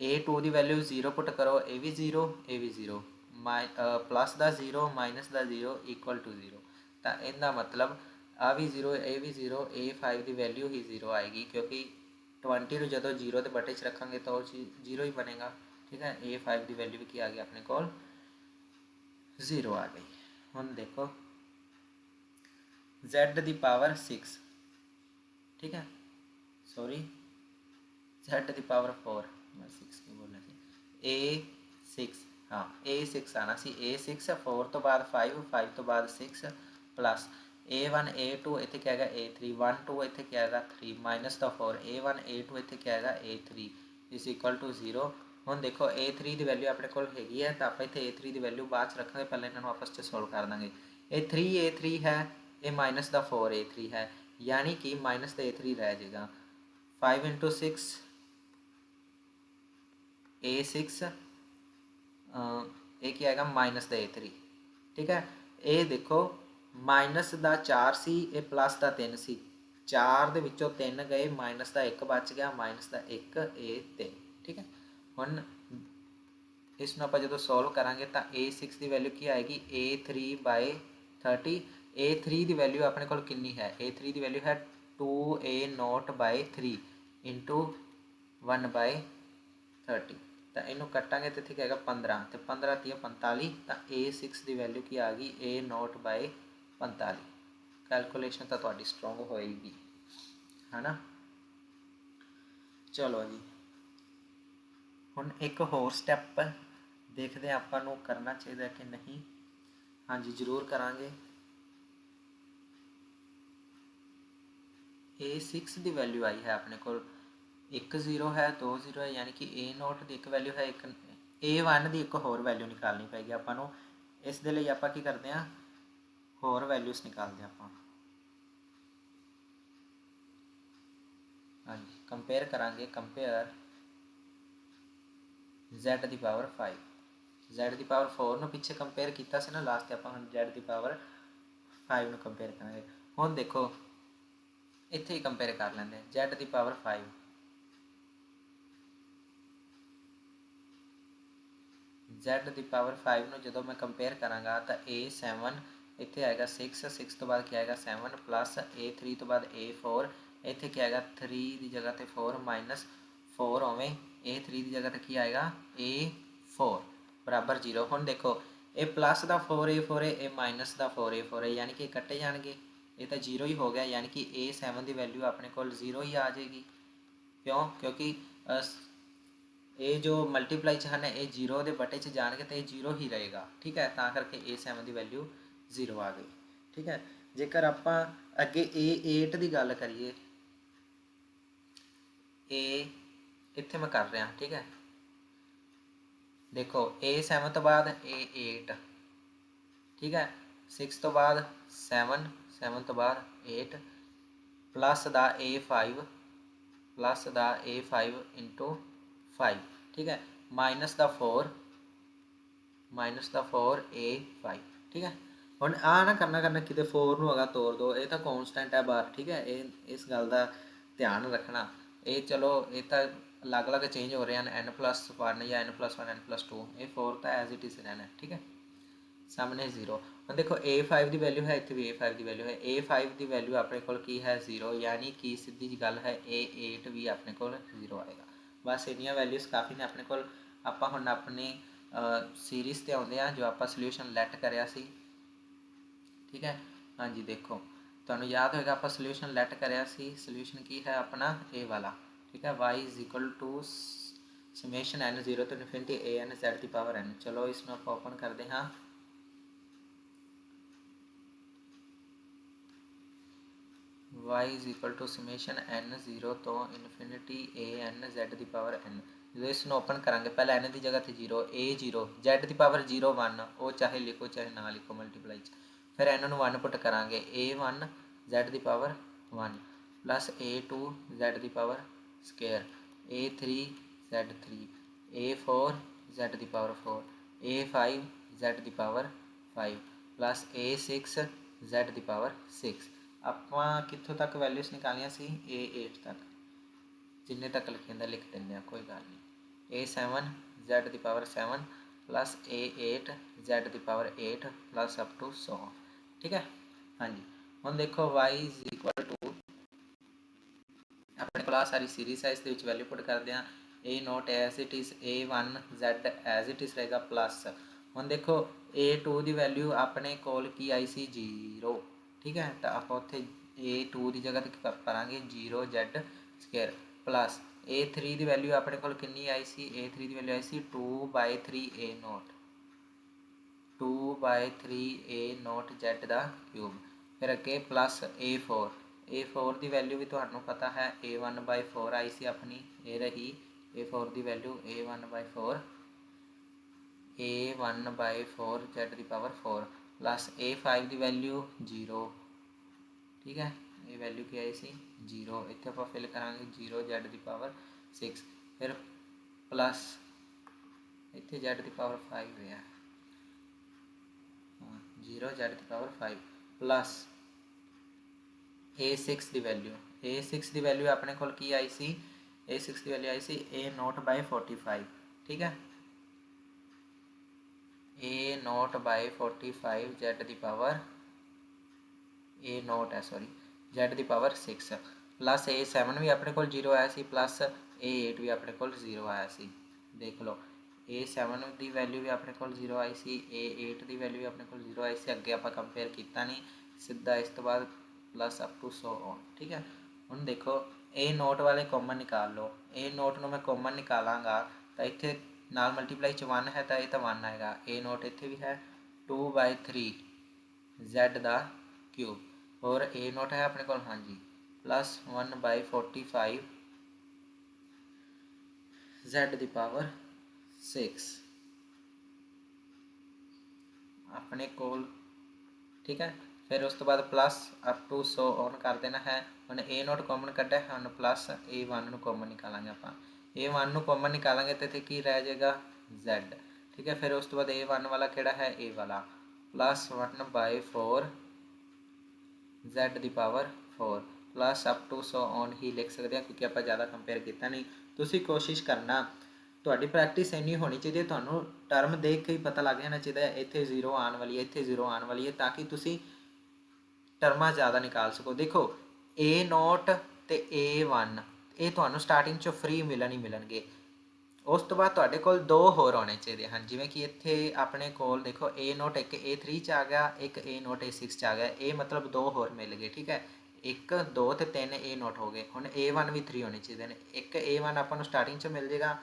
a2 ਦੀ ਵੈਲਿਊ 0 ਪੁੱਟ ਕਰੋ, ਇਹ ਵੀ 0 ਇਹ ਵੀ 0, ਪਲੱਸ ਦਾ 0 ਮਾਈਨਸ ਦਾ 0 = 0, ਤਾਂ ਇਹਦਾ ਮਤਲਬ ਆ ਵੀ 0 ਇਹ ਵੀ 0, a5 ਦੀ ਵੈਲਿਊ ਹੀ 0 ਆਏਗੀ, ਕਿਉਂਕਿ 20 ਨੂੰ ਜਦੋਂ 0 ਦੇ ਬਟੇ 'ਚ ਰੱਖਾਂਗੇ ਤਾਂ ਉਹ 0 ਹੀ ਬਣੇਗਾ। ठीक है, A5 की वैल्यू भी की आ गई अपने को 0 आ गई। हम देखो Z की पावर 6, ठीक है, सॉरी Z की पावर 4, मैं 6 की बोलना सी, A6, हाँ A6 आना सी, A6 4 तो बाद 5, 5 तो बाद 6 प्लस A1 A2 इतने क्या है A3, 1 2 इतने क्या है 3 माइनस का 4, A1 A2 इतने क्या है A3 इज इक्वल टू 0। ਹੁਣ देखो A3 की वैल्यू अपने को हैगी है तो आप इतने A3 की वैल्यू बाद च रखा, पहले इन्होंने आपस में सोल्व कर देंगे। A3 है, ये माइनस का 4 A3 है, यानी कि माइनस का A3 रह जाएगा। 5 × 6 A6, ये क्या है माइनस का A3, ठीक है। ये देखो माइनस का 4 सी, ये प्लस का 3 सी, 4 ਦੇ ਵਿੱਚੋਂ 3 गए, माइनस का 1 बच गया, माइनस का 1 A3, ठीक है। ਹੁਣ ਇਸ ਨੂੰ ਆਪਾਂ ਜਦੋਂ ਸੋਲਵ ਕਰਾਂਗੇ ਤਾਂ A6 ਦੀ ਵੈਲਿਊ ਕੀ ਆਏਗੀ A3/30। A3 ਦੀ ਵੈਲਿਊ ਆਪਣੇ ਕੋਲ ਕਿੰਨੀ ਹੈ, A3 ਦੀ ਵੈਲਿਊ ਹੈ 2A0/3 ਇੰਟੂ 1/30, ਤਾਂ ਇਹਨੂੰ ਕੱਟਾਂਗੇ ਤਾਂ ਇੱਥੇ ਕੀ ਆਏਗਾ 15, ਤੇ 15 × 45, ਤਾਂ A6 ਦੀ ਵੈਲਿਊ ਕੀ ਆ ਗਈ A0/45। ਕੈਲਕੂਲੇਸ਼ਨ ਤਾਂ ਤੁਹਾਡੀ ਸਟਰੋਂਗ ਹੋਏਗੀ, ਹੈ ਨਾ। ਚਲੋ ਜੀ, ਹੁਣ एक होर स्टैप देखते हैं ਆਪਾਂ ਨੂੰ करना चाहिए कि नहीं। हाँ जी जरूर करांगे। A6 की वैल्यू आई है अपने को 1 0 है, 2 0 है, यानी कि A0 की एक वैल्यू है, एक A1 की एक होर वैल्यू निकालनी पैगी आपको। इस दे लई आपां की करते हैं, होर वैल्यूज़ निकालते हैं आपां। हाँ जी कंपेयर करांगे, कंपेयर Z की पावर 5, Z की पावर 4 ਨੂੰ ਪਿੱਛੇ ਕੰਪੇਅਰ ਕੀਤਾ ਸੀ ਨਾ ਲਾਸਟ ਤੇ ਆਪਾਂ, ਹੁਣ Z की पावर 5 ਨੂੰ ਕੰਪੇਅਰ ਕਰਾਂਗੇ। ਹੁਣ ਦੇਖੋ ਇੱਥੇ ਹੀ ਕੰਪੇਅਰ ਕਰ ਲੈਂਦੇ ਹਾਂ Z की पावर 5, Z की पावर 5 ਨੂੰ ਜਦੋਂ ਮੈਂ ਕੰਪੇਅਰ ਕਰਾਂਗਾ ਤਾਂ A7 ਇੱਥੇ ਆਏਗਾ 6, 6 ਤੋਂ ਬਾਅਦ ਕੀ ਆਏਗਾ 7 ਪਲੱਸ A3 ਤੋਂ ਬਾਅਦ A4, ਇੱਥੇ ਕੀ ਆਏਗਾ 3 ਦੀ ਜਗ੍ਹਾ ਤੇ 4 ਮਾਈਨਸ 4 ਹੋਵੇਂ A3 ਦੀ ਜਗ੍ਹਾ ਤੇ ਕੀ ਆਏਗਾ A4 बराबर 0। ਹੁਣ देखो ये प्लस का 4 A4 है, ये माइनस का 4 A4 है, यानी कि कट्टे जाएंगे, ये तो 0 ही हो गया, यानी कि A7 की वैल्यू अपने को 0 ही आ जाएगी। क्यों, क्योंकि ये जो मल्टीप्लाई च हैं ये 0 के बटे च जाएंगे तो ये 0 ही रहेगा, ठीक है, ता करके A7 की वैल्यू 0 आ गई, ठीक है। जेकर आप अगे A8 की गल करिए, इत्थे मैं कर रहा, ठीक है। देखो A7 तो बाद A8, ठीक है, 6 तो बाद 7, 7 तो बाद 8 प्लस दा A5, प्लस दा A5 इंटू 5, ठीक है, माइनस दा 4, माइनस दा 4 A5, ठीक है। ਹੁਣ ਆ ਨਾ करना किते 4 ਨੂੰ अगर तोड़ दो, ये तो कॉन्सटेंट है बाहर, ठीक है, इस गल का ध्यान रखना। ये चलो ये तो अलग अलग चेंज हो रहे हैं, n+1 या n+1 n+2, ये 4 तो एज इट इज़ रहना, ठीक है, सामने 0। हम देखो A5 की वैल्यू है, इतने भी A5 की वैल्यू है, A5 की वैल्यू अपने को की है 0, यानी कि सीधी जी गल है A8 भी अपने को 0 आएगा। बस इनिया वैल्यूज़ काफ़ी ने अपने को। आप हम अपनी सीरीज़ से आते हैं जो आप सोल्यूशन लैट कराया सी, ठीक है। हाँ जी देखो तुहानू याद होगा आप सोल्यूशन लैट कराया सी, सोल्यूशन की है अपना ए वाला, ठीक है, y is equal to summation n 0 to infinity an z की पावर n। चलो इसमें आप ओपन करते हाँ, y is equal to summation n 0 तो इन्फिनिटी an z की पावर n। जो इसमें ओपन करांगे पहले n की जगह थे 0, a0 z की पावर 0 1, वो चाहे लिखो चाहे ना लिखो मल्टीप्लाई, फिर n ਨੂੰ 1 पुट करांगे a1 z की पावर 1 प्लस a2 z की power square, a3 z3, a4 z की पावर 4, a5 z की पावर 5 प्लस a6 z की पावर 6। ਆਪਾਂ कितों तक वैल्यूज़ निकालियां सी A8 तक, जिन्ने तक लिखे लिख देंगे कोई गल नहीं। A7 z की पावर 7 प्लस A8 z की पावर 8 प्लस अप टू 100, ठीक है। हाँ जी हम देखो y इज इक्वल टू अपने को आ सारी सीरीज है, इस वैल्यू पुट करते हैं a naught as it is A1 Z as it is रहेगा प्लस। हम देखो A2 की वैल्यू अपने कोल की आई सी 0, ठीक है, तो आप उत्थे A2 की जगह तो करांगे 0Z स्केयर प्लस A3 की वैल्यू अपने कोल कितनी आई सी, A3 की value I see 2/3 A naught, 2/3 A naught Z का क्यूब। फिर अगे प्लस A4 की वैल्यू भी तुहानू पता है A1/4 आई सी अपनी, ये रही A4 की वैल्यू A1/4 Z की पावर 4 प्लस A5 की वैल्यू 0, ठीक है, ये वैल्यू क्या आई सी 0, इतने आप फिल करा 0 Z की पावर 6, फिर प्लस इतने Z की पावर 5 है, 0 Z की पावर 5 प्लस A6 की वैल्यू अपने को की आई सी, A6 की वैल्यू आई सी A0/45, ठीक है, A0/45 Z की पावर A0 है सॉरी Z की पावर 6 प्लस A7 भी अपने को 0 आया सी प्लस A8 भी अपने को 0 आया सी। देख लो A7 की वैल्यू भी अपने को 0 आई सी, A8 की वैल्यू भी अपने को 0 आई सी, अगे आप कंपेयर किया नहीं, सीधा इस तो बाद प्लस अप टू 100 ऑन, ठीक है। हम देखो ए नोट वाले कॉमन निकाल लो, ए नोट में मैं कॉमन निकालांगा तो इतने नाल मल्टीप्लाई 1 है तो ये तो 1 आएगा, ए नोट इतने भी है 2/3 Z का क्यूब और ए नोट है अपने को हाँ जी प्लस 1/45 Z की पावर 6 अपने कोल, ठीक है। फिर उस तो बाद प्लस अप टू 100 ऑन कर देना है। हम ए नोट कॉमन कढ़ा है, हम प्लस A1 कॉमन निकालेंगे, आप A1 कॉमन निकालेंगे तो इतने की रह जाएगा Z, ठीक है। फिर उस तो बाद A1 वाला केड़ा है ए वाला प्लस 1/4 Z की power 4 plus up to 100 on ही लिख सकते हैं क्योंकि आप ज़्यादा कंपेयर किया नहीं। तुसी कोशिश करना, ਤੁਹਾਡੀ प्रैक्टिस इन्नी होनी चाहिए, ਤੁਹਾਨੂੰ टर्म देख के ही पता लग जाना चाहिए इतने 0 आने वाली है, इतने 0 आने वाली है, ताकि तुसी टर्मां ज़्यादा निकाल सको। देखो A0 तो A1 ये ਤੁਹਾਨੂੰ स्टार्टिंग चो फ्री मिलन ही मिलणगे, उस तो बाद तुहाडे कोल 2 होर होने चाहिए हैं, जिवें कि इत्थे अपने कोल देखो A0 एक A3 च आ गया, एक A0 A6 च आ गया, ये मतलब 2 होर मिल गए, ठीक है। 1 2 तो 3 A0 हो गए, हुण A1 भी 3 होने चाहिए हैं। एक A1 आपां नूं स्टार्टिंग च मिल जाएगा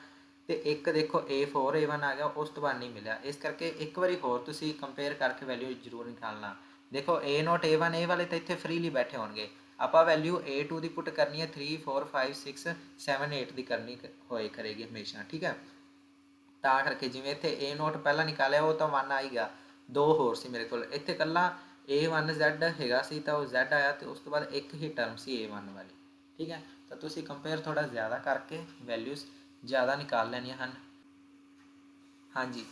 तो एक देखो A4 A1 आ गया, उस तो बाद नहीं मिला, इस करके एक बारी होर तुसी कंपेयर करके वैल्यू जरूर निकालना। देखो A0 A1 ए वाले तो इतने फ्रीली बैठे होंगे, आप वैल्यू A2 की पुट करनी है 3 4 5 6 7 8 की करनी होए करेगी हमेशा, ठीक है। ता करके जिवें इत्थे A0 पहला निकालिया वो तो 1 आई गया, 2 होर सी मेरे को इत्थे कल्ला A1 Z हैगा सी तो Z आया, तो उस तो बाद एक ही टर्म सी A1 वाली, ठीक है। तो तुसी कंपेयर थोड़ा ज़्यादा करके वैल्यूज़ ज़्यादा निकाल लैनियां हैं। हाँ जी,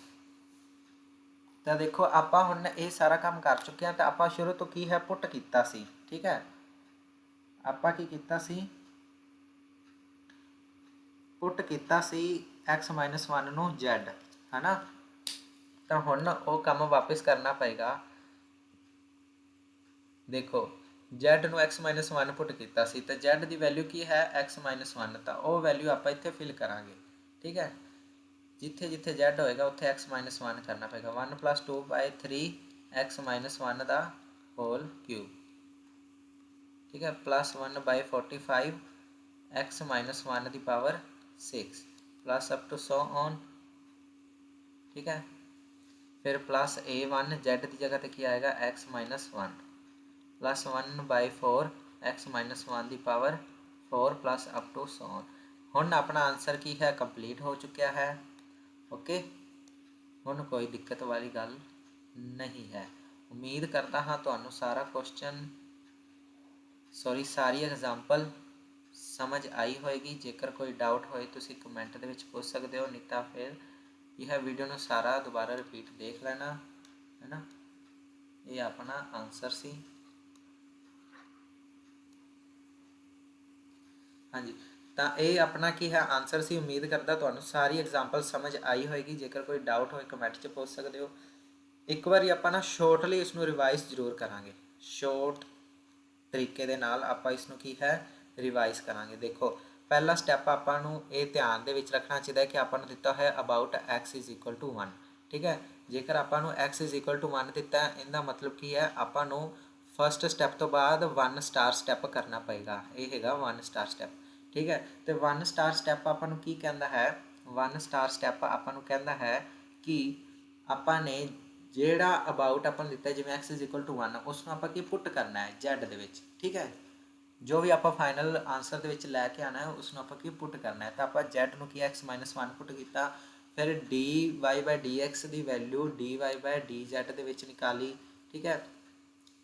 तो देखो आप हुण ये सारा काम कर चुके हैं, तो आप शुरू तो की है पुट किया सी, ठीक है, आप की किया सी पुट किया सी x-1 नूं Z, है ना। तो हुण वो काम वापस करना पेगा। देखो Z नूं x-1 पुट किया सी तो Z की वैल्यू की है x-1, तो वह वैल्यू आप इत्थे फिल करांगे, ठीक है। जिथे जिथे Z होएगा उत्थे x-1 करना पेगा, 1 + 2/3 x-1 का होल क्यूब, ठीक है, प्लस 1/45 x-1 की power 6 plus up to 100 on, ठीक है। फिर प्लस A1 Z की जगह तो क्या आएगा x-1 प्लस 1/4 x-1 की power 4 plus up to 100 on. हुण अपना आंसर की है कंप्लीट हो चुका है, ओके। हुण कोई दिक्कत वाली गल नहीं है। उम्मीद करता हाँ तुहानू सारा क्वेश्चन सॉरी सारी एग्जाम्पल समझ आई होएगी। जेकर कोई डाउट होए तुसी कमेंट दे विच पूछ सकते हो, नहीं तो फिर यह वीडियो नू सारा दोबारा रिपीट देख लेना, है ना। ये अपना आंसर सी, हाँ जी। तो ये अपना की है आंसर सी। उम्मीद करता तुहानू सारी एग्जाम्पल समझ आई होएगी। जेकर कोई डाउट होए कमेंट च पूछ सकते हो। एक बार आप ना शॉर्टली इसनू रिवाइज जरूर करांगे, शॉर्ट तरीके दे नाल आपां इसनू की है रिवाइज करांगे। देखो पहला स्टैप आपां नूं ये ध्यान दे विच रखना चाहिए कि आपां नूं दिता है about x is equal to 1, ठीक है। जेकर आपां नूं x इज इक्वल टू 1 दिता है, इहदा मतलब की है आपां नूं फस्ट स्टैप तो बाद 1 स्टार स्टैप करना पेगा, ये हैगा 1 स्टार स्टैप, ठीक है। तो 1 स्टार स्टैप आपां नूं की कहंदा है, 1 स्टार स्टैप आपां नूं कहंदा है कि आपां ने ਜਿਹੜਾ अबाउट अपन दिता जिवें x इज इक्वल टू 1 उसनूं आपां की पुट करना है z दे विच, ठीक है। जो भी आपां फाइनल आंसर दे विच लैके आना है उसनूं आपां की पुट करना है। तो आपां z नूं की x माइनस 1 पुट किया, फिर dy बाय dx की वैल्यू dy बाय dz दे विच निकाली, ठीक है।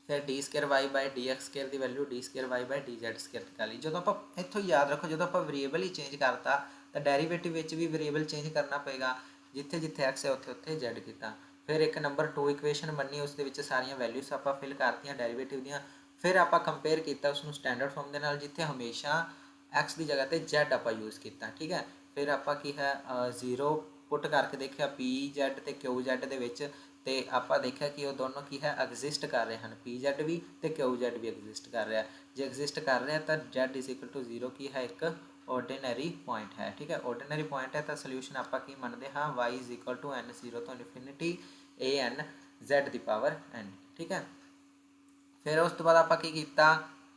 फिर d square y by D x square की value d square y by D Z square निकाली। जो आप इतों याद रखो जो आप वेरीएबल ही चेंज करता तो डेरीवेटिव भी वेरीएबल चेंज करना पेगा, जिथे जिथे एक्स है उत्थे उत्थे जैड किया। फिर एक नंबर 2 इक्वेशन बनी, उस सारिया वैल्यूज आप फिल करतियाँ डेरीवेटिव दियाँ। फिर आप कंपेयर किया उसनों स्टैंडर्ड फॉर्म के नाल जिथे हमेशा एक्स की जगह पर जैड आप यूज़ किया, ठीक है। फिर आप की है 0 पुट करके देखा पी जैड तो क्यू जैड के तो आप देखा कि वो दोनों की है एग्जिस्ट कर रहे हैं, पी जैड भी तो क्यू जैड भी एग्जिस्ट कर रहा है। जो एग्जिस्ट कर रहा है तो जैड इज इक्वल टू 0 की है एक ऑर्डिनरी पॉइंट है, ठीक है। ऑर्डिनरी पॉइंट है तो सोल्यूशन आप की मनते हाँ y is equal to n 0 तो इनफिनिटी ए एन जैड दी पावर n, ठीक है। फिर उस तो बाद आप किया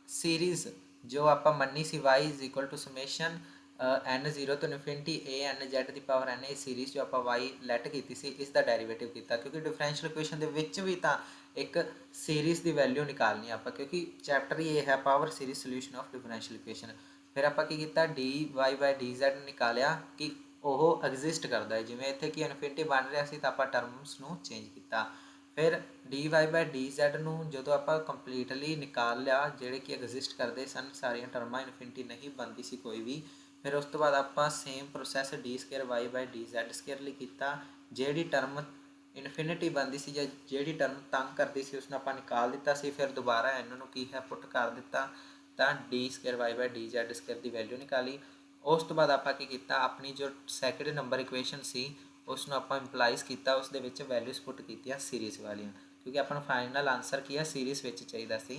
सीरीज़ जो आप मनी सी y is equal to summation n 0 तो इनफिनिटी ए एन जैड की पावर n, सीरीज़ जो आप वाई लैट की सी इसका डेरीवेटिव किया, क्योंकि डिफरेंशियल इक्वेशन के भी तो एक सीरीज़ की वैल्यू निकालनी आप, क्योंकि चैप्टर ये है power series solution of differential equation. फिर आप किया d Y by D z निकालिया कि वह एग्जिस्ट करता है, जिमें इतने कि इनफिनिटी बन रहा तो आप टर्म्स को चेंज किया। फिर d Y by D z नूं जो आप कंप्लीटली निकाल लिया जेडे कि एग्जिस्ट करते सन, सारिया टर्मां इनफिनिटी नहीं बनती सी कोई भी। फिर उस तो बाद आप same process d square y by D Z square लिए किया, जी टर्म इनफिनिटी बनती सी या जी टर्म तंग करती सी उसने आप निकाल दिता सी। फिर दोबारा इन्हों की है पुट कर दिता तो d square y by D Z square की वैल्यू निकाली। उस तो बाद आप किया अपनी जो सैकंड नंबर इक्वेशन सी उसनों आप इंप्लाइज किया, उस वैल्यूज पुट की सीरीज़ वालियाँ, क्योंकि अपन फाइनल आंसर की है सीरीज़ चाहिए सी,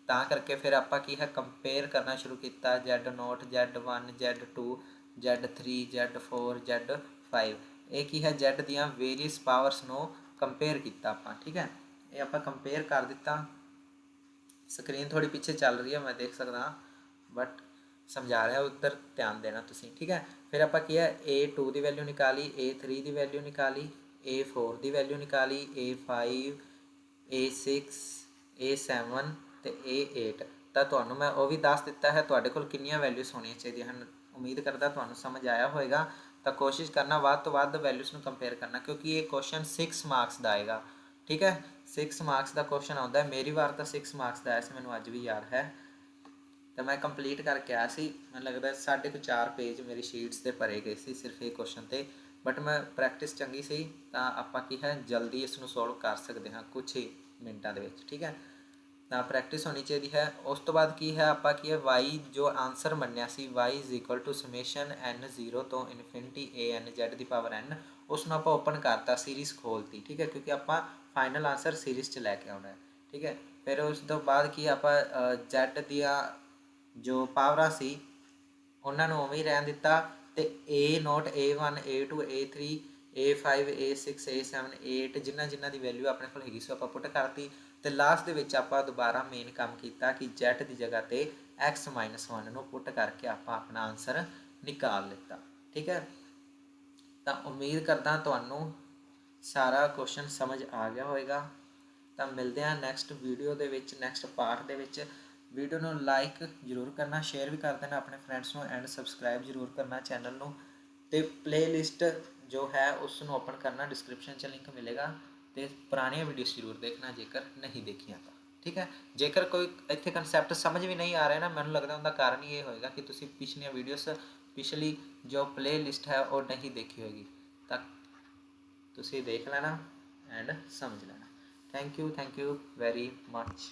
ता करके फिर आप की है कंपेयर करना शुरू किया Z0 Z1 Z2 Z3 Z4 Z5 ये की है Z दियाँ वेरीअस पावर्स नो कंपेयर किया आप, ठीक है। ये आप कंपेयर कर दिता, स्क्रीन थोड़ी पीछे चल रही है मैं देख सकता हाँ, बट समझा रहा उधर ध्यान देना तुसी, ठीक है। फिर आप किया A2 की वैल्यू निकाली, A3 की वैल्यू निकाली, A4 की वैल्यू निकाली, A5 A6 A7 तो A8 तो तुहानू मैं वो भी दस दिता है तुहाडे कोल कितनियां वैल्यूज होनी चाहिए हैं। उम्मीद करता तुहानू समझ आया होएगा, तो कोशिश करना वध तो वध वैल्यूज नू कंपेयर करना, क्योंकि ये क्वेश्चन 6 मार्क्स का आएगा, ठीक है। 6 मार्क्स का क्वेश्चन आता है, मेरी बार तो 6 मार्क्स का आया से मैनू अज भी याद है। तो मैं कंप्लीट करके आया सी, मैं लगता 4.5 पेज मेरी शीट्स से भरे गए सी सिर्फ ये क्वेश्चन से, बट मैं प्रैक्टिस चंगी सी तो आप की है जल्दी इसनू सोल्व कर सकते हैं कुछ ही मिनटों के, ठीक है। तो प्रैक्टिस होनी चाहिए है। उस तो बाद की है आप की है वाई जो आंसर मनिया सी y is equal to summation n 0 तो इनफिनिटी ए एन जैड की पावर n, उसनों आप ओपन करता सीरीज़ खोलती, ठीक है, क्योंकि आप फाइनल आंसर सीरीज़ च लैके आना है, ठीक है। फिर उस तो बाद की आप जैड दिया जो पावर सी उन्होंने उवें ही रहन दिता, तो A0 A1 A2 A3 A5 A6 A7 A8 जिन्हों की वैल्यू अपने को हैगी सो आप पुट करती। तो लास्ट के आप दोबारा मेन काम किया कि Z की जगह पर x माइनस 1 को पुट करके आप अपना आंसर निकाल लेता, ठीक है। तो उम्मीद करदा तुहानू सारा क्वेश्चन समझ आ गया होएगा। तो मिलते हैं नैक्सट वीडियो के नैक्सट पार्ट के। वीडियो को लाइक जरूर करना, शेयर भी कर देना अपने फ्रेंड्स को एंड सबसक्राइब जरूर करना चैनल को। तो प्ले लिस्ट जो है उसनों ओपन करना, डिस्क्रिप्शन लिंक मिलेगा, तो पुरानियां वीडियोस जरूर देखना जेकर नहीं देखिया तो, ठीक है। जेकर कोई इत्थे कंसैप्ट समझ भी नहीं आ रहा ना, मैंने लगता उनका कारण ये होएगा कि तुसी पिछलियां वीडियोस पिछली जो प्ले लिस्ट है वो नहीं देखी होगी, तक तुसी देख लेना एंड समझ लेना। Thank you very much.